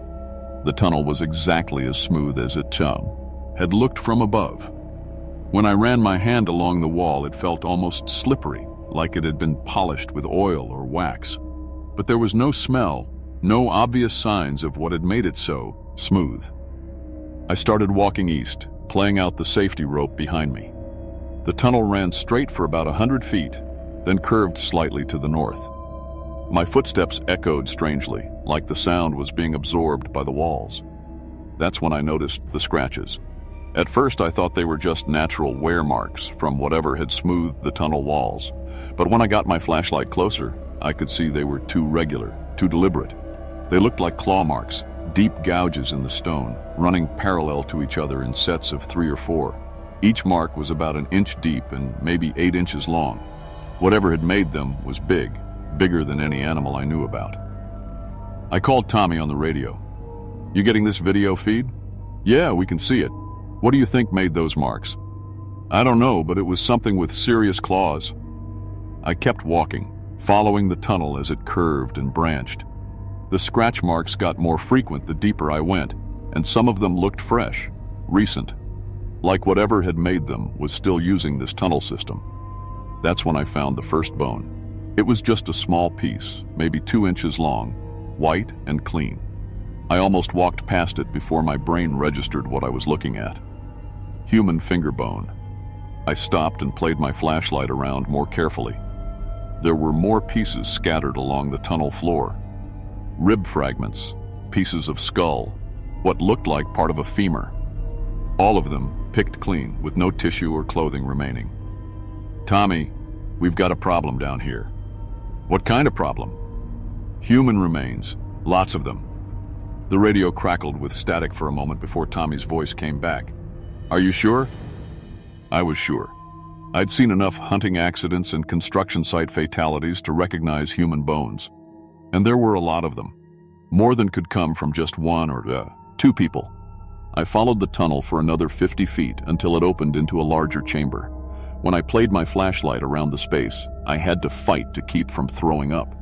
The tunnel was exactly as smooth as it had looked from above. When I ran my hand along the wall, it felt almost slippery, like it had been polished with oil or wax. But there was no smell, no obvious signs of what had made it so smooth. I started walking east, playing out the safety rope behind me. The tunnel ran straight for about 100 feet, then curved slightly to the north. My footsteps echoed strangely, like the sound was being absorbed by the walls. That's when I noticed the scratches. At first, I thought they were just natural wear marks from whatever had smoothed the tunnel walls. But when I got my flashlight closer, I could see they were too regular, too deliberate. They looked like claw marks, deep gouges in the stone, running parallel to each other in sets of 3 or 4. Each mark was about an inch deep and maybe 8 inches long. Whatever had made them was big, bigger than any animal I knew about. I called Tommy on the radio. "You getting this video feed?" "Yeah, we can see it. What do you think made those marks?" "I don't know, but it was something with serious claws." I kept walking, following the tunnel as it curved and branched. The scratch marks got more frequent the deeper I went, and some of them looked fresh, recent, like whatever had made them was still using this tunnel system. That's when I found the first bone. It was just a small piece, maybe 2 inches long, white and clean. I almost walked past it before my brain registered what I was looking at. Human finger bone. I stopped and played my flashlight around more carefully. There were more pieces scattered along the tunnel floor. Rib fragments, pieces of skull, what looked like part of a femur. All of them picked clean, with no tissue or clothing remaining. "Tommy, we've got a problem down here." "What kind of problem?" "Human remains, lots of them." The radio crackled with static for a moment before Tommy's voice came back. "Are you sure?" I was sure. I'd seen enough hunting accidents and construction site fatalities to recognize human bones. And there were a lot of them. More than could come from just one or 2 people. I followed the tunnel for another 50 feet until it opened into a larger chamber. When I played my flashlight around the space, I had to fight to keep from throwing up.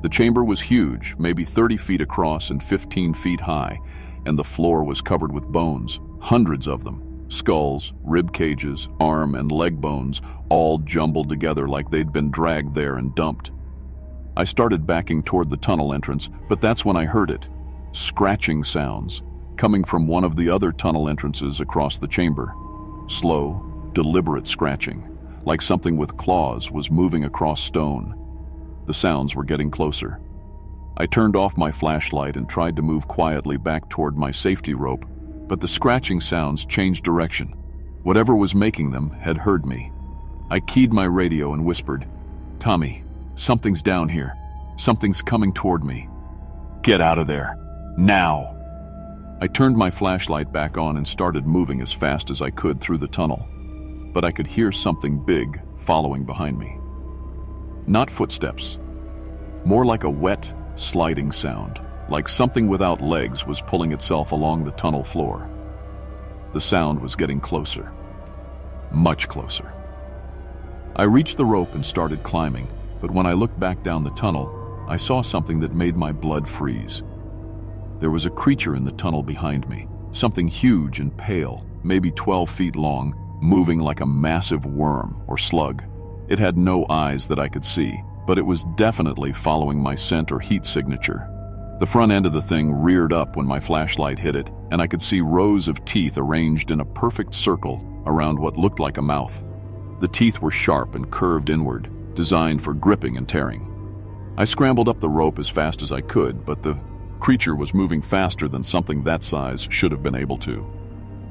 The chamber was huge, maybe 30 feet across and 15 feet high, and the floor was covered with bones, hundreds of them. Skulls, rib cages, arm and leg bones, all jumbled together like they'd been dragged there and dumped. I started backing toward the tunnel entrance, but that's when I heard it. Scratching sounds, coming from one of the other tunnel entrances across the chamber. Slow, deliberate scratching, like something with claws was moving across stone. The sounds were getting closer. I turned off my flashlight and tried to move quietly back toward my safety rope, but the scratching sounds changed direction. Whatever was making them had heard me. I keyed my radio and whispered, "Tommy, something's down here. Something's coming toward me. Get out of there. Now." I turned my flashlight back on and started moving as fast as I could through the tunnel. But I could hear something big following behind me. Not footsteps. More like a wet, sliding sound, like something without legs was pulling itself along the tunnel floor. The sound was getting closer. Much closer. I reached the rope and started climbing, but when I looked back down the tunnel, I saw something that made my blood freeze. There was a creature in the tunnel behind me, something huge and pale, maybe 12 feet long, moving like a massive worm or slug. It had no eyes that I could see, but it was definitely following my scent or heat signature. The front end of the thing reared up when my flashlight hit it, and I could see rows of teeth arranged in a perfect circle around what looked like a mouth. The teeth were sharp and curved inward, designed for gripping and tearing. I scrambled up the rope as fast as I could, but the creature was moving faster than something that size should have been able to.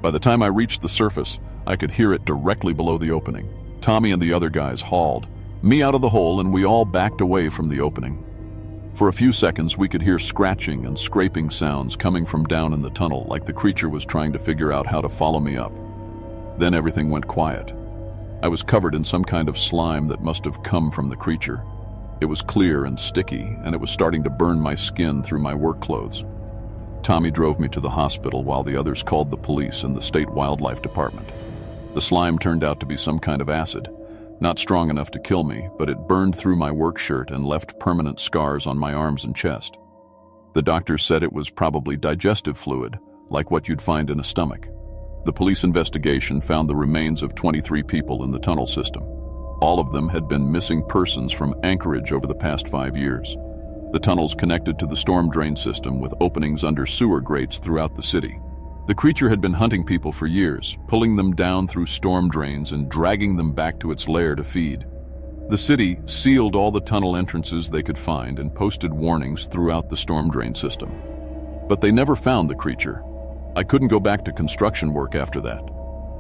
By the time I reached the surface, I could hear it directly below the opening. Tommy and the other guys hauled me out of the hole, and we all backed away from the opening. For a few seconds, we could hear scratching and scraping sounds coming from down in the tunnel, like the creature was trying to figure out how to follow me up. Then everything went quiet. I was covered in some kind of slime that must have come from the creature. It was clear and sticky, and it was starting to burn my skin through my work clothes. Tommy drove me to the hospital while the others called the police and the state wildlife department. The slime turned out to be some kind of acid. Not strong enough to kill me, but it burned through my work shirt and left permanent scars on my arms and chest. The doctors said it was probably digestive fluid, like what you'd find in a stomach. The police investigation found the remains of 23 people in the tunnel system. All of them had been missing persons from Anchorage over the past 5 years. The tunnels connected to the storm drain system with openings under sewer grates throughout the city. The creature had been hunting people for years, pulling them down through storm drains and dragging them back to its lair to feed. The city sealed all the tunnel entrances they could find and posted warnings throughout the storm drain system. But they never found the creature. I couldn't go back to construction work after that.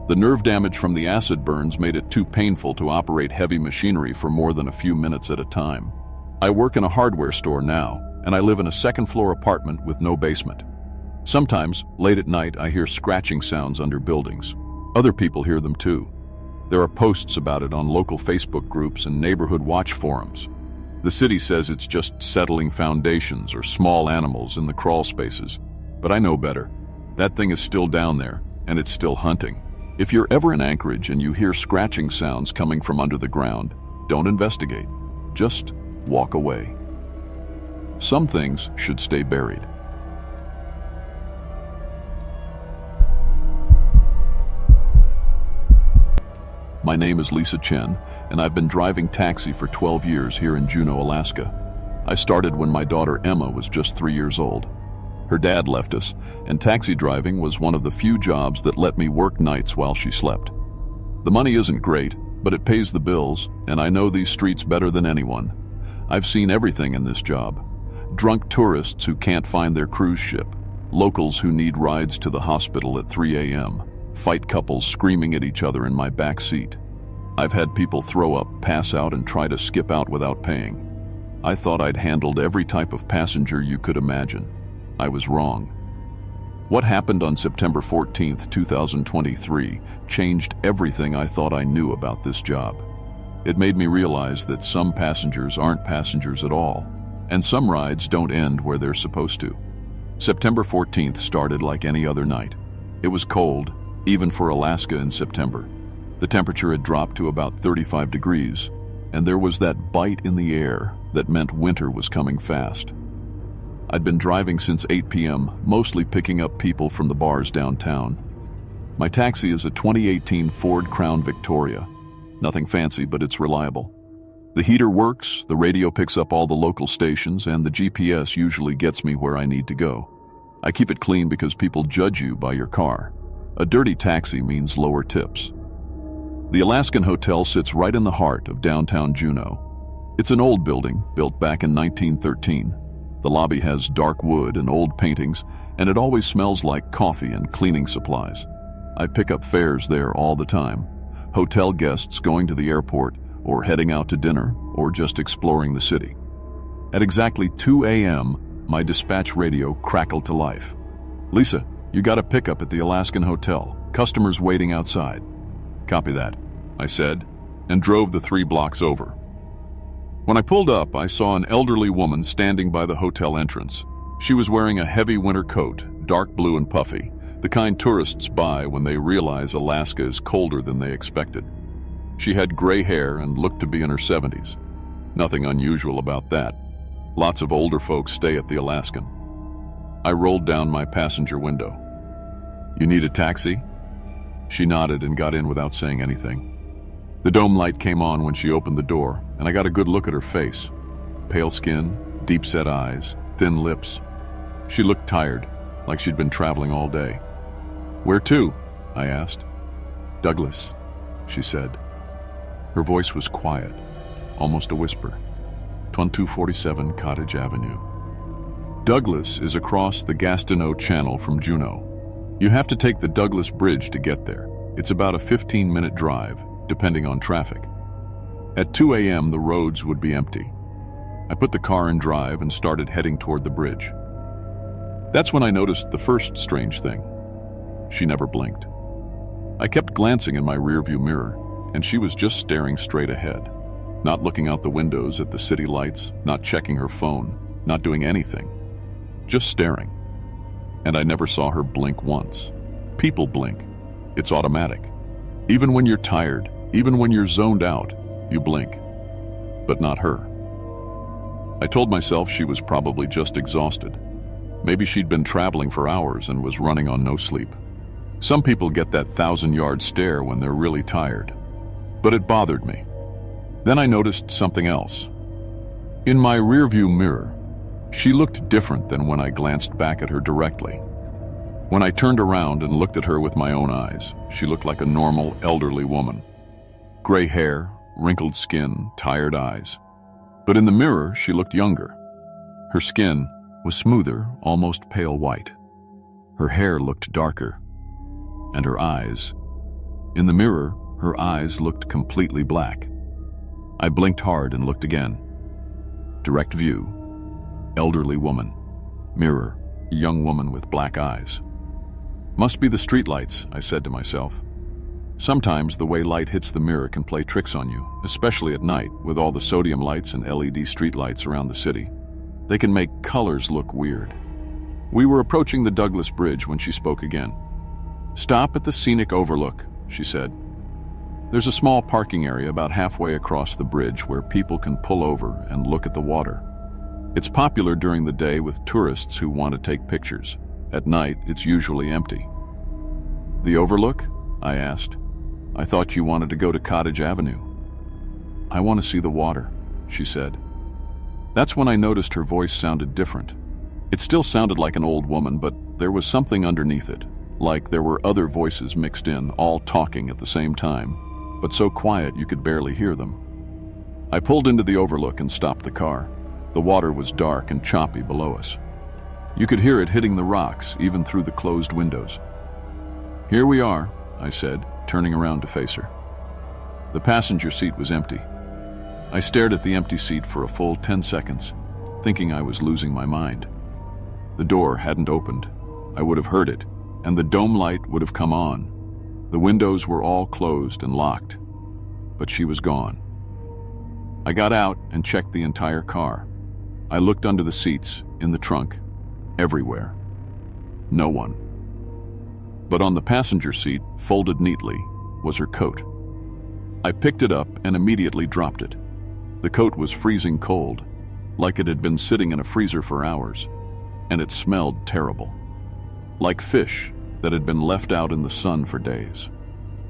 The nerve damage from the acid burns made it too painful to operate heavy machinery for more than a few minutes at a time. I work in a hardware store now, and I live in a second-floor apartment with no basement. Sometimes, late at night, I hear scratching sounds under buildings. Other people hear them too. There are posts about it on local Facebook groups and neighborhood watch forums. The city says it's just settling foundations or small animals in the crawl spaces. But I know better. That thing is still down there, and it's still hunting. If you're ever in Anchorage and you hear scratching sounds coming from under the ground, don't investigate. Just walk away. Some things should stay buried. My name is Lisa Chen, and I've been driving taxi for 12 years here in Juneau, Alaska. I started when my daughter Emma was just 3 years old. Her dad left us, and taxi driving was one of the few jobs that let me work nights while she slept. The money isn't great, but it pays the bills, and I know these streets better than anyone. I've seen everything in this job. Drunk tourists who can't find their cruise ship, locals who need rides to the hospital at 3 a.m., fight couples screaming at each other in my back seat. I've had people throw up, pass out, and try to skip out without paying. I thought I'd handled every type of passenger you could imagine. I was wrong. What happened on September 14th, 2023 changed everything I thought I knew about this job. It made me realize that some passengers aren't passengers at all, and some rides don't end where they're supposed to. September 14th started like any other night. It was cold, even for Alaska in September. The temperature had dropped to about 35 degrees, and there was that bite in the air that meant winter was coming fast. I'd been driving since 8 p.m., mostly picking up people from the bars downtown. My taxi is a 2018 Ford Crown Victoria. Nothing fancy, but it's reliable. The heater works, the radio picks up all the local stations, and the GPS usually gets me where I need to go. I keep it clean because people judge you by your car. A dirty taxi means lower tips. The Alaskan Hotel sits right in the heart of downtown Juneau. It's an old building, built back in 1913. The lobby has dark wood and old paintings, and it always smells like coffee and cleaning supplies. I pick up fares there all the time. Hotel guests going to the airport, or heading out to dinner, or just exploring the city. At exactly 2 a.m., my dispatch radio crackled to life. "Lisa, you got a pickup at the Alaskan Hotel. Customers waiting outside." "Copy that," I said, and drove the 3 blocks over. When I pulled up, I saw an elderly woman standing by the hotel entrance. She was wearing a heavy winter coat, dark blue and puffy, the kind tourists buy when they realize Alaska is colder than they expected. She had gray hair and looked to be in her 70s. Nothing unusual about that. Lots of older folks stay at the Alaskan. I rolled down my passenger window. "You need a taxi?" She nodded and got in without saying anything. The dome light came on when she opened the door, and I got a good look at her face. Pale skin, deep-set eyes, thin lips. She looked tired, like she'd been traveling all day. "Where to?" I asked. "Douglas," she said. Her voice was quiet, almost a whisper. 2247 Cottage Avenue. Douglas is across the Gastineau Channel from Juneau. You have to take the Douglas Bridge to get there. It's about a 15-minute drive, depending on traffic. At 2 a.m., the roads would be empty. I put the car in drive and started heading toward the bridge. That's when I noticed the first strange thing. She never blinked. I kept glancing in my rearview mirror, and she was just staring straight ahead, not looking out the windows at the city lights, not checking her phone, not doing anything, just staring. And I never saw her blink once. People blink. It's automatic. Even when you're tired, even when you're zoned out, you blink. But not her. I told myself she was probably just exhausted. Maybe she'd been traveling for hours and was running on no sleep. Some people get that 1,000-yard stare when they're really tired. But it bothered me. Then I noticed something else. In my rearview mirror, she looked different than when I glanced back at her directly. When I turned around and looked at her with my own eyes, she looked like a normal, elderly woman. Gray hair, wrinkled skin, tired eyes. But in the mirror, she looked younger. Her skin was smoother, almost pale white. Her hair looked darker, and her eyes. In the mirror, her eyes looked completely black. I blinked hard and looked again. Direct view. Elderly woman. Mirror. Young woman with black eyes. Must be the streetlights, I said to myself. Sometimes the way light hits the mirror can play tricks on you, especially at night with all the sodium lights and LED streetlights around the city. They can make colors look weird. We were approaching the Douglas Bridge when she spoke again. "Stop at the scenic overlook," she said. "There's a small parking area about halfway across the bridge where people can pull over and look at the water. It's popular during the day with tourists who want to take pictures. At night, it's usually empty." "The overlook?" I asked. "I thought you wanted to go to Cottage Avenue." "I want to see the water," she said. That's when I noticed her voice sounded different. It still sounded like an old woman, but there was something underneath it, like there were other voices mixed in, all talking at the same time, but so quiet you could barely hear them. I pulled into the overlook and stopped the car. The water was dark and choppy below us. You could hear it hitting the rocks, even through the closed windows. "Here we are," I said, turning around to face her. The passenger seat was empty. I stared at the empty seat for a full 10 seconds, thinking I was losing my mind. The door hadn't opened. I would have heard it, and the dome light would have come on. The windows were all closed and locked, but she was gone. I got out and checked the entire car. I looked under the seats, in the trunk, everywhere. No one. But on the passenger seat, folded neatly, was her coat. I picked it up and immediately dropped it. The coat was freezing cold, like it had been sitting in a freezer for hours, and it smelled terrible. Like fish that had been left out in the sun for days.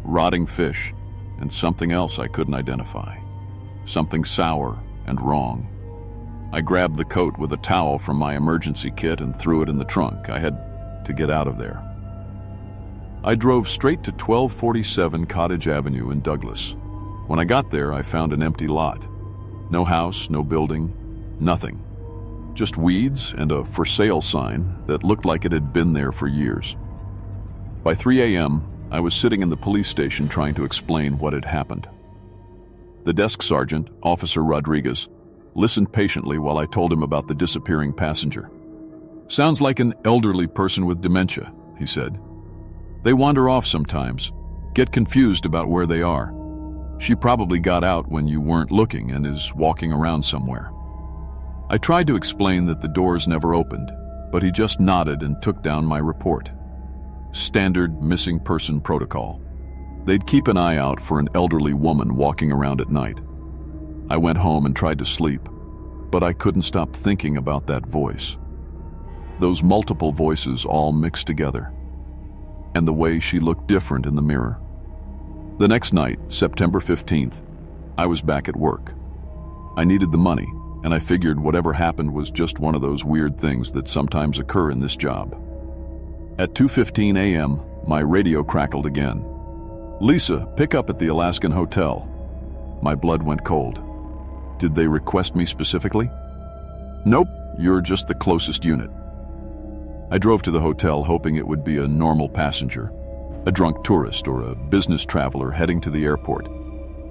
Rotting fish and something else I couldn't identify. Something sour and wrong. I grabbed the coat with a towel from my emergency kit and threw it in the trunk. I had to get out of there. I drove straight to 1247 Cottage Avenue in Douglas. When I got there, I found an empty lot. No house, no building, nothing. Just weeds and a for sale sign that looked like it had been there for years. By 3 a.m., I was sitting in the police station trying to explain what had happened. The desk sergeant, Officer Rodriguez, listened patiently while I told him about the disappearing passenger. "Sounds like an elderly person with dementia," he said. "They wander off sometimes, get confused about where they are. She probably got out when you weren't looking and is walking around somewhere." I tried to explain that the doors never opened, but he just nodded and took down my report. Standard missing person protocol. They'd keep an eye out for an elderly woman walking around at night. I went home and tried to sleep, but I couldn't stop thinking about that voice. Those multiple voices all mixed together. And the way she looked different in the mirror. The next night, September 15th, I was back at work. I needed the money, and I figured whatever happened was just one of those weird things that sometimes occur in this job. At 2:15 a.m., my radio crackled again. "Lisa, pick up at the Alaskan Hotel." My blood went cold. Did they request me specifically? "Nope, you're just the closest unit." I drove to the hotel hoping it would be a normal passenger, a drunk tourist or a business traveler heading to the airport.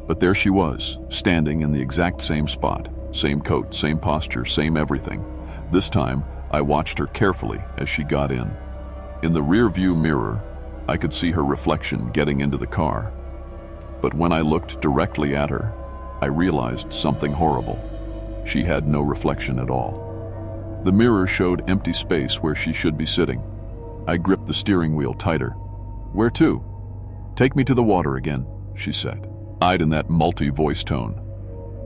But there she was, standing in the exact same spot, same coat, same posture, same everything. This time, I watched her carefully as she got in. In the rear-view mirror, I could see her reflection getting into the car. But when I looked directly at her, I realized something horrible. She had no reflection at all. The mirror showed empty space where she should be sitting. I gripped the steering wheel tighter. "Where to?" "Take me to the water again," she said, eyed in that multi-voice tone.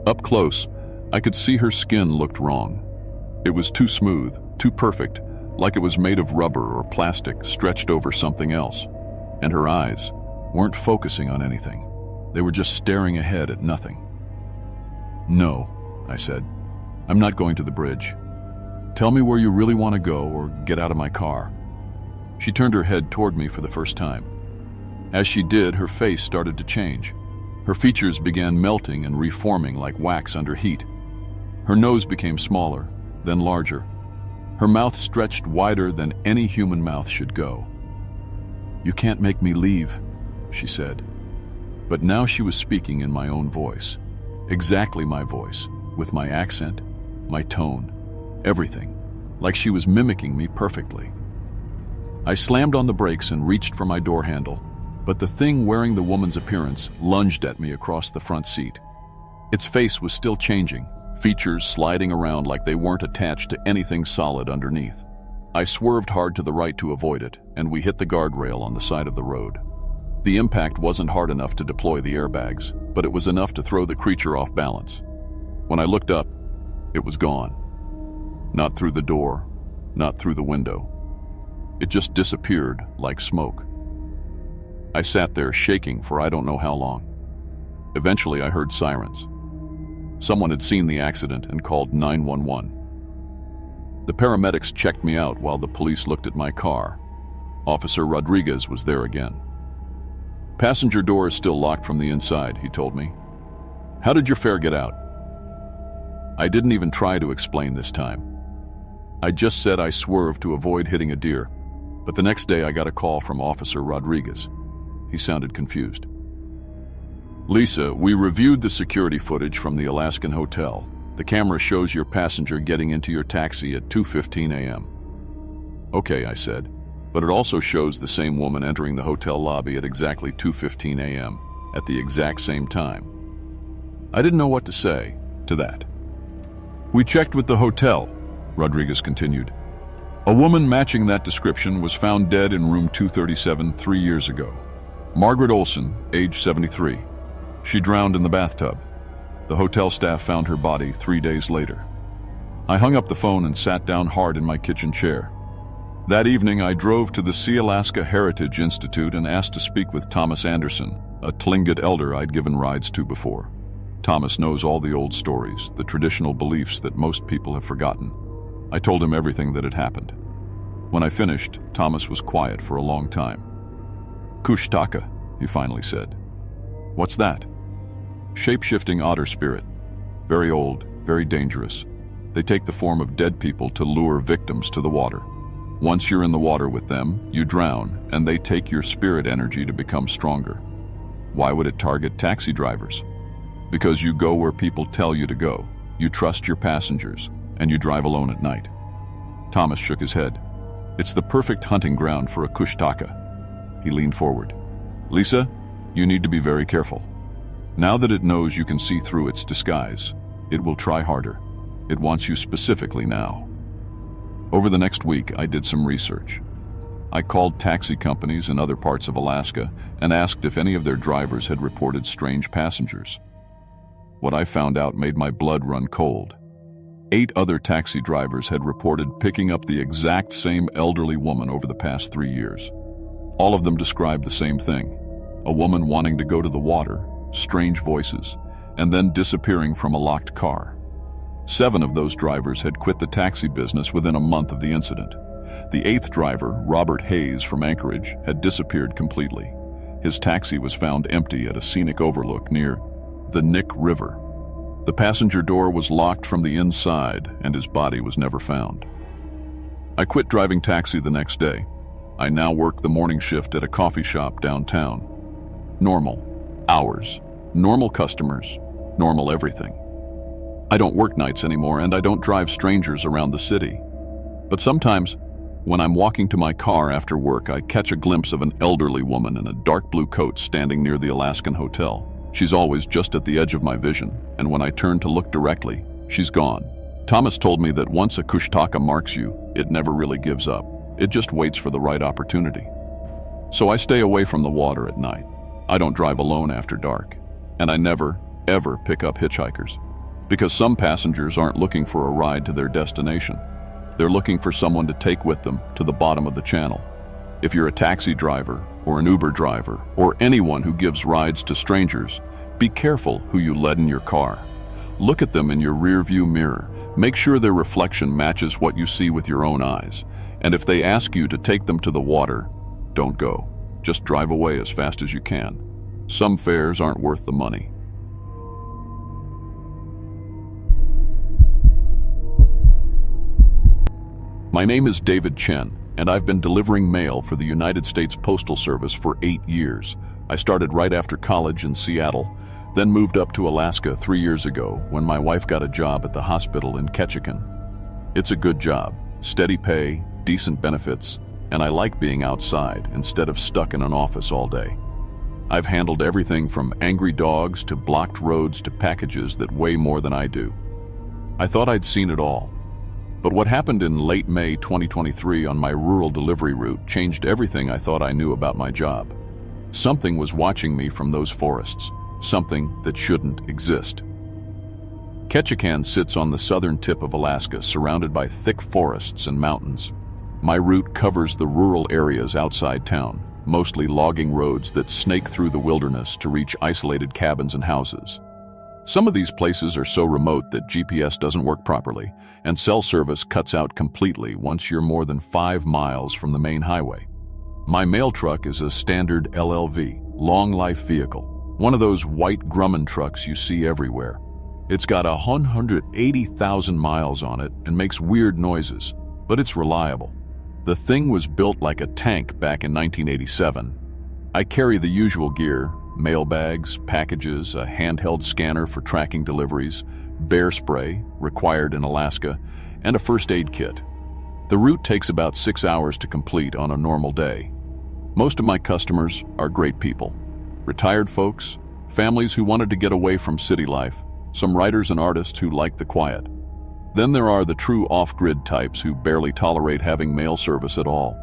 Up close, I could see her skin looked wrong. It was too smooth, too perfect, like it was made of rubber or plastic stretched over something else. And her eyes weren't focusing on anything. They were just staring ahead at nothing. "No," I said. "I'm not going to the bridge. Tell me where you really want to go or get out of my car." She turned her head toward me for the first time. As she did, her face started to change. Her features began melting and reforming like wax under heat. Her nose became smaller, then larger. Her mouth stretched wider than any human mouth should go. "You can't make me leave," she said. But now she was speaking in my own voice. Exactly my voice, with my accent, my tone, everything, like she was mimicking me perfectly. I slammed on the brakes and reached for my door handle, but the thing wearing the woman's appearance lunged at me across the front seat. Its face was still changing, features sliding around like they weren't attached to anything solid underneath. I swerved hard to the right to avoid it, and we hit the guardrail on the side of the road. The impact wasn't hard enough to deploy the airbags, but it was enough to throw the creature off balance. When I looked up, it was gone. Not through the door, not through the window. It just disappeared like smoke. I sat there shaking for I don't know how long. Eventually I heard sirens. Someone had seen the accident and called 911. The paramedics checked me out while the police looked at my car. Officer Rodriguez was there again. "Passenger door is still locked from the inside," he told me. "How did your fare get out?" I didn't even try to explain this time. I just said I swerved to avoid hitting a deer, but the next day I got a call from Officer Rodriguez. He sounded confused. "Lisa, we reviewed the security footage from the Alaskan hotel. The camera shows your passenger getting into your taxi at 2:15 a.m. "Okay," I said, "but it also shows the same woman entering the hotel lobby at exactly 2:15 a.m. at the exact same time." I didn't know what to say to that. "We checked with the hotel," Rodriguez continued. "A woman matching that description was found dead in room 237 3 years ago. Margaret Olson, age 73. She drowned in the bathtub. The hotel staff found her body 3 days later." I hung up the phone and sat down hard in my kitchen chair. That evening, I drove to the TRUE Alaska Heritage Institute and asked to speak with Thomas Anderson, a Tlingit elder I'd given rides to before. Thomas knows all the old stories, the traditional beliefs that most people have forgotten. I told him everything that had happened. When I finished, Thomas was quiet for a long time. "Kushtaka," he finally said. "What's that?" "Shape-shifting otter spirit. Very old, very dangerous. They take the form of dead people to lure victims to the water. Once you're in the water with them, you drown, and they take your spirit energy to become stronger. Why would it target taxi drivers? Because you go where people tell you to go. You trust your passengers, and you drive alone at night." Thomas shook his head. "It's the perfect hunting ground for a kushtaka." He leaned forward. "Lisa, you need to be very careful. Now that it knows you can see through its disguise, it will try harder. It wants you specifically now." Over the next week, I did some research. I called taxi companies in other parts of Alaska and asked if any of their drivers had reported strange passengers. What I found out made my blood run cold. 8 other taxi drivers had reported picking up the exact same elderly woman over the past 3 years. All of them described the same thing: a woman wanting to go to the water, strange voices, and then disappearing from a locked car. 7 of those drivers had quit the taxi business within a month of the incident. The 8th driver, Robert Hayes from Anchorage, had disappeared completely. His taxi was found empty at a scenic overlook near the Nick River. The passenger door was locked from the inside, and his body was never found. I quit driving taxi the next day. I now work the morning shift at a coffee shop downtown. Normal hours, normal customers, normal everything. I don't work nights anymore, and I don't drive strangers around the city. But sometimes, when I'm walking to my car after work, I catch a glimpse of an elderly woman in a dark blue coat standing near the Alaskan hotel. She's always just at the edge of my vision, and when I turn to look directly, she's gone. Thomas told me that once a kushtaka marks you, it never really gives up. It just waits for the right opportunity. So I stay away from the water at night. I don't drive alone after dark, and I never, ever pick up hitchhikers. Because some passengers aren't looking for a ride to their destination. They're looking for someone to take with them to the bottom of the channel. If you're a taxi driver or an Uber driver or anyone who gives rides to strangers, be careful who you let in your car. Look at them in your rear-view mirror. Make sure their reflection matches what you see with your own eyes. And if they ask you to take them to the water, don't go. Just drive away as fast as you can. Some fares aren't worth the money. My name is David Chen, and I've been delivering mail for the United States Postal Service for 8 years. I started right after college in Seattle, then moved up to Alaska 3 years ago when my wife got a job at the hospital in Ketchikan. It's a good job, steady pay, decent benefits, and I like being outside instead of stuck in an office all day. I've handled everything from angry dogs to blocked roads to packages that weigh more than I do. I thought I'd seen it all. But what happened in late May 2023 on my rural delivery route changed everything I thought I knew about my job. Something was watching me from those forests, something that shouldn't exist. Ketchikan sits on the southern tip of Alaska, surrounded by thick forests and mountains. My route covers the rural areas outside town, mostly logging roads that snake through the wilderness to reach isolated cabins and houses. Some of these places are so remote that GPS doesn't work properly, and cell service cuts out completely once you're more than 5 miles from the main highway. My mail truck is a standard LLV, long life vehicle, one of those white Grumman trucks you see everywhere. It's got 180,000 miles on it and makes weird noises, but it's reliable. The thing was built like a tank back in 1987. I carry the usual gear: mail bags, packages, a handheld scanner for tracking deliveries, bear spray, required in Alaska, and a first aid kit. The route takes about 6 hours to complete on a normal day. Most of my customers are great people. Retired folks, families who wanted to get away from city life, some writers and artists who like the quiet. Then there are the true off-grid types who barely tolerate having mail service at all.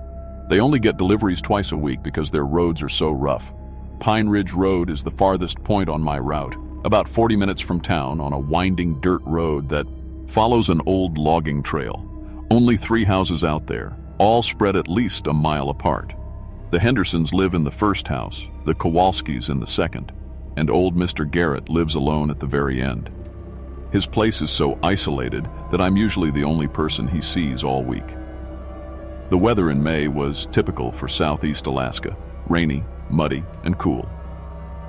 They only get deliveries twice a week because their roads are so rough. Pine Ridge Road is the farthest point on my route, about 40 minutes from town on a winding dirt road that follows an old logging trail. Only 3 houses out there, all spread at least a mile apart. The Hendersons live in the first house, the Kowalskis in the second, and old Mr. Garrett lives alone at the very end. His place is so isolated that I'm usually the only person he sees all week. The weather in May was typical for southeast Alaska: rainy, muddy, and cool.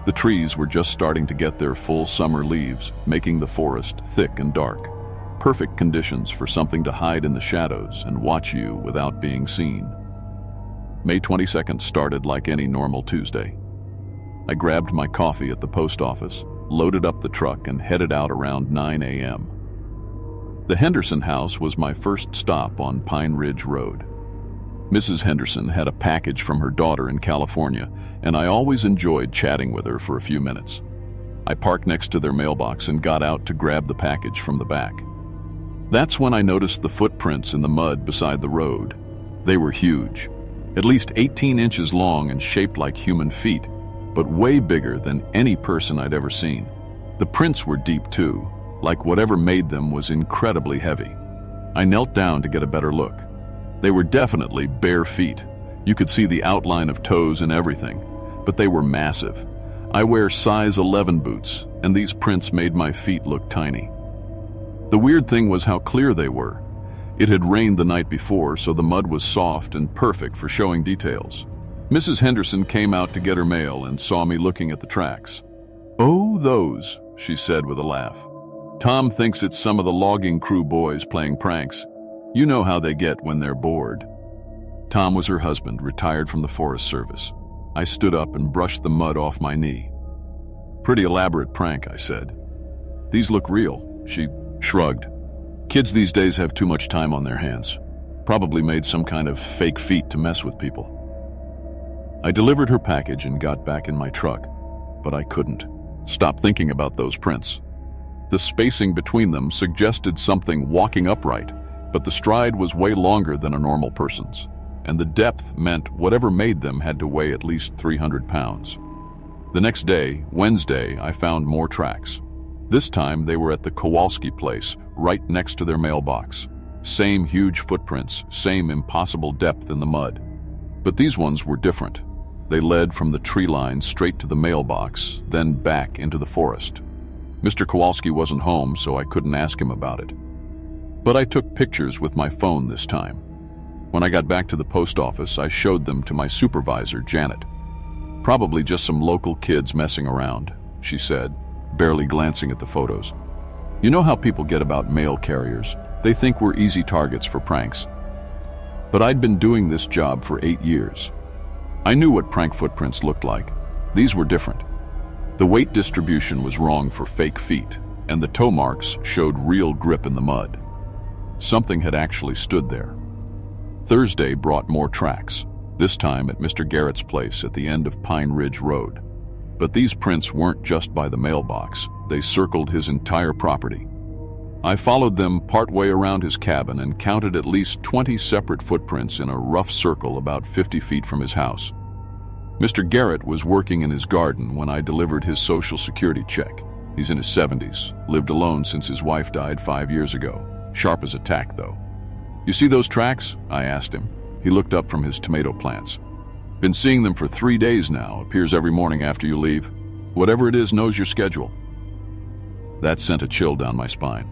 The trees were just starting to get their full summer leaves, making the forest thick and dark. Perfect conditions for something to hide in the shadows and watch you without being seen. May 22nd started like any normal Tuesday. I grabbed my coffee at the post office, loaded up the truck, and headed out around 9 a.m. The Henderson house was my first stop on Pine Ridge Road. Mrs. Henderson had a package from her daughter in California, and I always enjoyed chatting with her for a few minutes. I parked next to their mailbox and got out to grab the package from the back. That's when I noticed the footprints in the mud beside the road. They were huge, at least 18 inches long and shaped like human feet, but way bigger than any person I'd ever seen. The prints were deep too, like whatever made them was incredibly heavy. I knelt down to get a better look. They were definitely bare feet. You could see the outline of toes and everything, but they were massive. I wear size 11 boots, and these prints made my feet look tiny. The weird thing was how clear they were. It had rained the night before, so the mud was soft and perfect for showing details. Mrs. Henderson came out to get her mail and saw me looking at the tracks. "Oh, those," she said with a laugh. "Tom thinks it's some of the logging crew boys playing pranks. You know how they get when they're bored." Tom was her husband, retired from the Forest Service. I stood up and brushed the mud off my knee. "Pretty elaborate prank," I said. "These look real," she shrugged. "Kids these days have too much time on their hands. Probably made some kind of fake feet to mess with people." I delivered her package and got back in my truck, but I couldn't stop thinking about those prints. The spacing between them suggested something walking upright, but the stride was way longer than a normal person's, and the depth meant whatever made them had to weigh at least 300 pounds. The next day, Wednesday, I found more tracks. This time they were at the Kowalski place, right next to their mailbox. Same huge footprints, same impossible depth in the mud. But these ones were different. They led from the tree line straight to the mailbox, then back into the forest. Mr. Kowalski wasn't home, so I couldn't ask him about it. But I took pictures with my phone this time. When I got back to the post office, I showed them to my supervisor, Janet. "Probably just some local kids messing around," she said, barely glancing at the photos. "You know how people get about mail carriers. They think we're easy targets for pranks. But I'd been doing this job for 8 years. I knew what prank footprints looked like. These were different. The weight distribution was wrong for fake feet, and the toe marks showed real grip in the mud. Something had actually stood there. Thursday brought more tracks, this time at Mr. Garrett's place at the end of Pine Ridge Road. But these prints weren't just by the mailbox, they circled his entire property. I followed them partway around his cabin and counted at least 20 separate footprints in a rough circle about 50 feet from his house. Mr. Garrett was working in his garden when I delivered his Social Security check. He's in his 70s, lived alone since his wife died 5 years ago. Sharp as a tack, though. "You see those tracks?" I asked him. He looked up from his tomato plants. "Been seeing them for 3 days now. Appears every morning after you leave. Whatever it is knows your schedule." That sent a chill down my spine.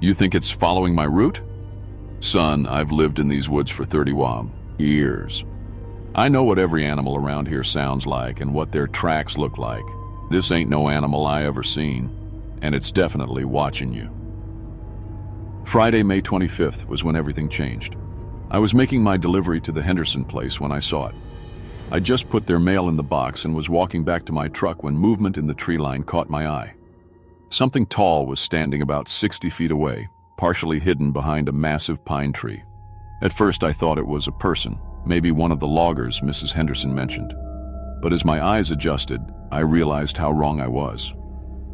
"You think it's following my route?" "Son, I've lived in these woods for 30 years. I know what every animal around here sounds like and what their tracks look like. This ain't no animal I ever seen, and it's definitely watching you." Friday, May 25th was when everything changed. I was making my delivery to the Henderson place when I saw it. I just put their mail in the box and was walking back to my truck when movement in the tree line caught my eye. Something tall was standing about 60 feet away, partially hidden behind a massive pine tree. At first I thought it was a person, maybe one of the loggers Mrs. Henderson mentioned. But as my eyes adjusted, I realized how wrong I was.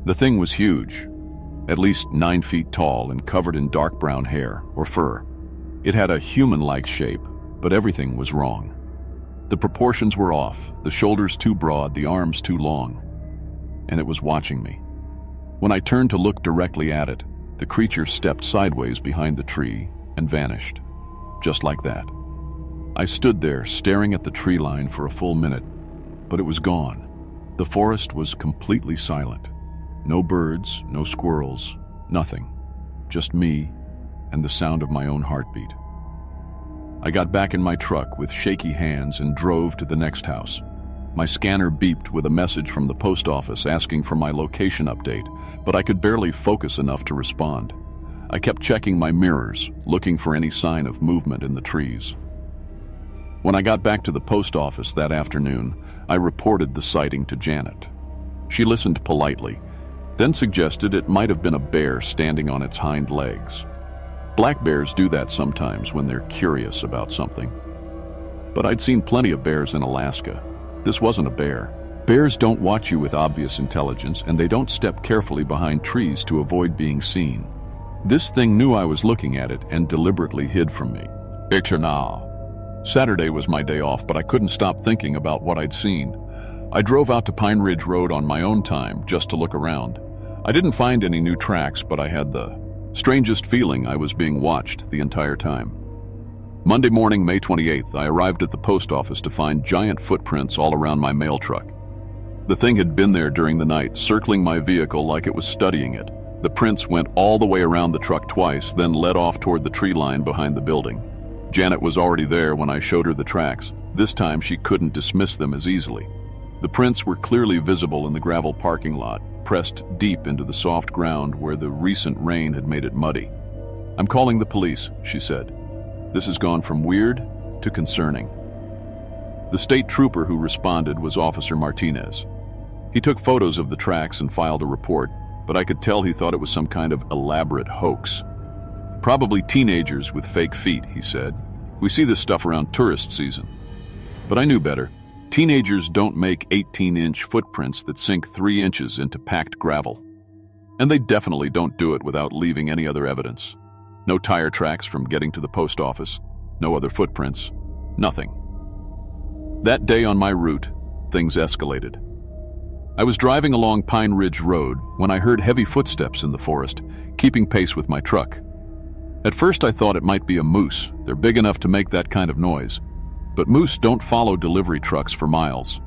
The thing was huge, at least 9 feet tall and covered in dark brown hair or fur. It had a human-like shape, but everything was wrong. The proportions were off, the shoulders too broad, the arms too long. And it was watching me. When I turned to look directly at it, the creature stepped sideways behind the tree and vanished. Just like that. I stood there staring at the tree line for a full minute, but it was gone. The forest was completely silent. No birds, no squirrels, nothing. Just me and the sound of my own heartbeat. I got back in my truck with shaky hands and drove to the next house. My scanner beeped with a message from the post office asking for my location update, but I could barely focus enough to respond. I kept checking my mirrors, looking for any sign of movement in the trees. When I got back to the post office that afternoon, I reported the sighting to Janet. She listened politely, then suggested it might have been a bear standing on its hind legs. Black bears do that sometimes when they're curious about something. But I'd seen plenty of bears in Alaska. This wasn't a bear. Bears don't watch you with obvious intelligence, and they don't step carefully behind trees to avoid being seen. This thing knew I was looking at it and deliberately hid from me. Saturday was my day off, but I couldn't stop thinking about what I'd seen. I drove out to Pine Ridge Road on my own time just to look around. I didn't find any new tracks, but I had the strangest feeling I was being watched the entire time. Monday morning, May 28th, I arrived at the post office to find giant footprints all around my mail truck. The thing had been there during the night, circling my vehicle like it was studying it. The prints went all the way around the truck twice, then led off toward the tree line behind the building. Janet was already there when I showed her the tracks. This time she couldn't dismiss them as easily. The prints were clearly visible in the gravel parking lot, pressed deep into the soft ground where the recent rain had made it muddy. "I'm calling the police," she said. "This has gone from weird to concerning." The state trooper who responded was Officer Martinez. He took photos of the tracks and filed a report, but I could tell he thought it was some kind of elaborate hoax. "Probably teenagers with fake feet," he said. "We see this stuff around tourist season." But I knew better. Teenagers don't make 18-inch footprints that sink 3 inches into packed gravel. And they definitely don't do it without leaving any other evidence. No tire tracks from getting to the post office, no other footprints, nothing. That day on my route, things escalated. I was driving along Pine Ridge Road when I heard heavy footsteps in the forest, keeping pace with my truck. At first I thought it might be a moose. They're big enough to make that kind of noise. But moose don't follow delivery trucks for miles.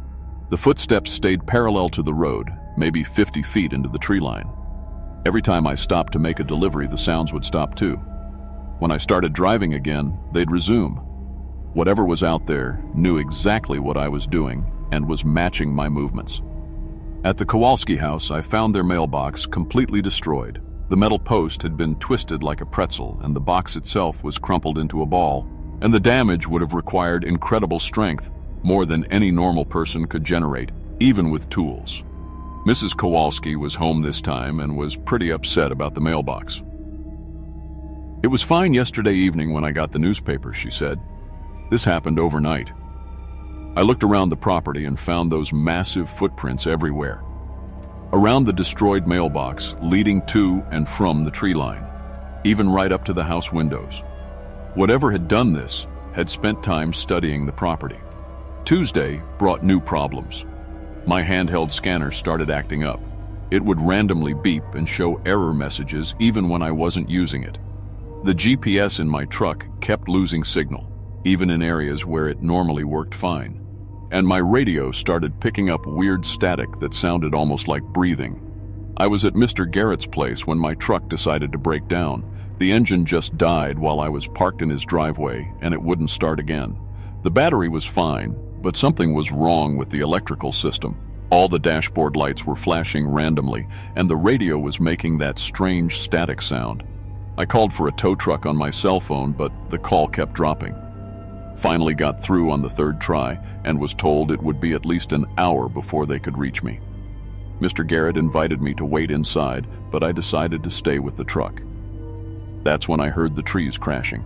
The footsteps stayed parallel to the road, maybe 50 feet into the tree line. Every time I stopped to make a delivery, the sounds would stop too. When I started driving again, they'd resume. Whatever was out there knew exactly what I was doing and was matching my movements. At the Kowalski house, I found their mailbox completely destroyed. The metal post had been twisted like a pretzel, and the box itself was crumpled into a ball. and the damage would have required incredible strength, more than any normal person could generate, even with tools. Mrs. Kowalski was home this time and was pretty upset about the mailbox. "It was fine yesterday evening when I got the newspaper," she said. "This happened overnight." I looked around the property and found those massive footprints everywhere. Around the destroyed mailbox, leading to and from the tree line, even right up to the house windows. Whatever had done this had spent time studying the property. Tuesday brought new problems. My handheld scanner started acting up. It would randomly beep and show error messages even when I wasn't using it. The GPS in my truck kept losing signal, even in areas where it normally worked fine. And my radio started picking up weird static that sounded almost like breathing. I was at Mr. Garrett's place when my truck decided to break down. The engine just died while I was parked in his driveway, and it wouldn't start again. The battery was fine, but something was wrong with the electrical system. All the dashboard lights were flashing randomly, and the radio was making that strange static sound. I called for a tow truck on my cell phone, but the call kept dropping. Finally got through on the third try and was told it would be at least an hour before they could reach me. Mr. Garrett invited me to wait inside, but I decided to stay with the truck. That's when I heard the trees crashing.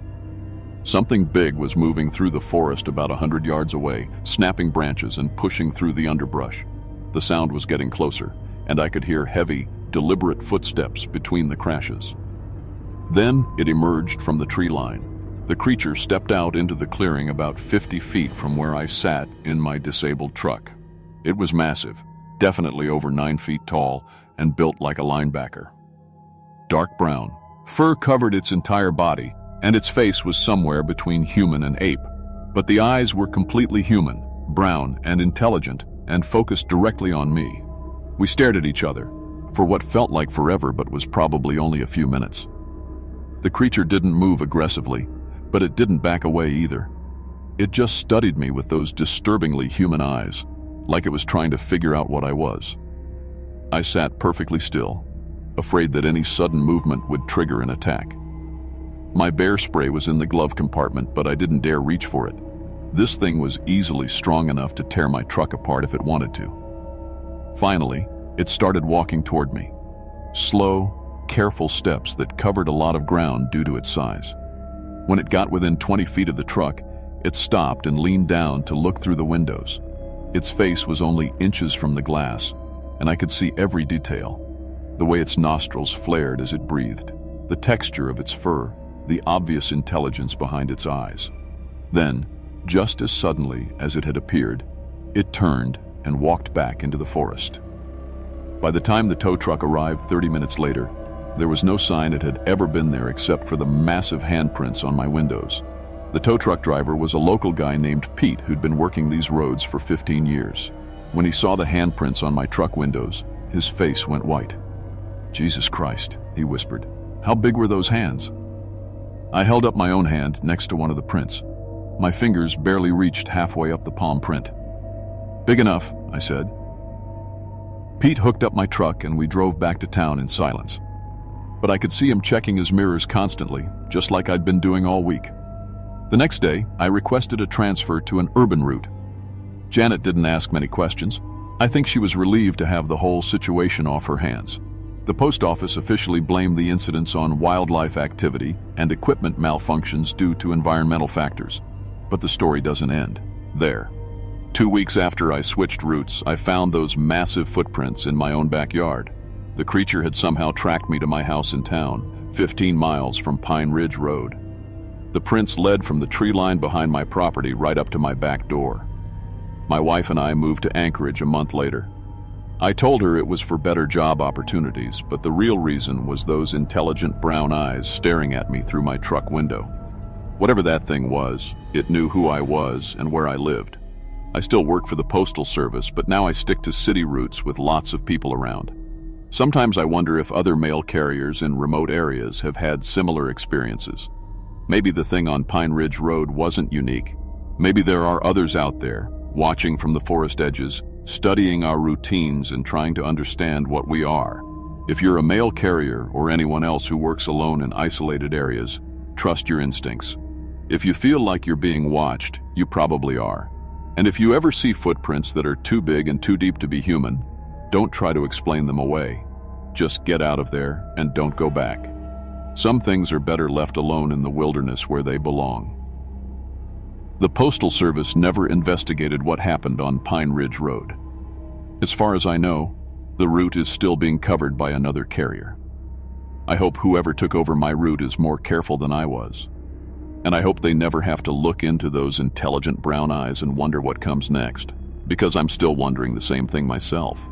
Something big was moving through the forest about 100 yards away, snapping branches and pushing through the underbrush. The sound was getting closer, and I could hear heavy, deliberate footsteps between the crashes. Then it emerged from the tree line. The creature stepped out into the clearing about 50 feet from where I sat in my disabled truck. It was massive, definitely over 9 feet tall, and built like a linebacker. Dark brown, fur covered its entire body, and its face was somewhere between human and ape. But the eyes were completely human, brown and intelligent, and focused directly on me. We stared at each other, for what felt like forever but was probably only a few minutes. The creature didn't move aggressively, but it didn't back away either. It just studied me with those disturbingly human eyes, like it was trying to figure out what I was. I sat perfectly still, afraid that any sudden movement would trigger an attack. My bear spray was in the glove compartment, but I didn't dare reach for it. This thing was easily strong enough to tear my truck apart if it wanted to. Finally, it started walking toward me. Slow, careful steps that covered a lot of ground due to its size. When it got within 20 feet of the truck, it stopped and leaned down to look through the windows. Its face was only inches from the glass, and I could see every detail. The way its nostrils flared as it breathed, the texture of its fur, the obvious intelligence behind its eyes. Then, just as suddenly as it had appeared, it turned and walked back into the forest. By the time the tow truck arrived 30 minutes later, there was no sign it had ever been there except for the massive handprints on my windows. The tow truck driver was a local guy named Pete who'd been working these roads for 15 years. When he saw the handprints on my truck windows, his face went white. "Jesus Christ," he whispered. "How big were those hands?" I held up my own hand next to one of the prints. My fingers barely reached halfway up the palm print. "Big enough," I said. Pete hooked up my truck and we drove back to town in silence. But I could see him checking his mirrors constantly, just like I'd been doing all week. The next day, I requested a transfer to an urban route. Janet didn't ask many questions. I think she was relieved to have the whole situation off her hands. The post office officially blamed the incidents on wildlife activity and equipment malfunctions due to environmental factors. But the story doesn't end there. 2 weeks after I switched routes, I found those massive footprints in my own backyard. The creature had somehow tracked me to my house in town, 15 miles from Pine Ridge Road. The prints led from the tree line behind my property right up to my back door. My wife and I moved to Anchorage a month later. I told her it was for better job opportunities, but the real reason was those intelligent brown eyes staring at me through my truck window. Whatever that thing was, it knew who I was and where I lived. I still work for the Postal Service, but now I stick to city routes with lots of people around. Sometimes I wonder if other mail carriers in remote areas have had similar experiences. Maybe the thing on Pine Ridge Road wasn't unique. Maybe there are others out there, watching from the forest edges, studying our routines and trying to understand what we are. If you're a mail carrier or anyone else who works alone in isolated areas, trust your instincts. If you feel like you're being watched, you probably are. And if you ever see footprints that are too big and too deep to be human, don't try to explain them away. Just get out of there and don't go back. Some things are better left alone in the wilderness where they belong. The Postal Service never investigated what happened on Pine Ridge Road. As far as I know, the route is still being covered by another carrier. I hope whoever took over my route is more careful than I was. And I hope they never have to look into those intelligent brown eyes and wonder what comes next, because I'm still wondering the same thing myself.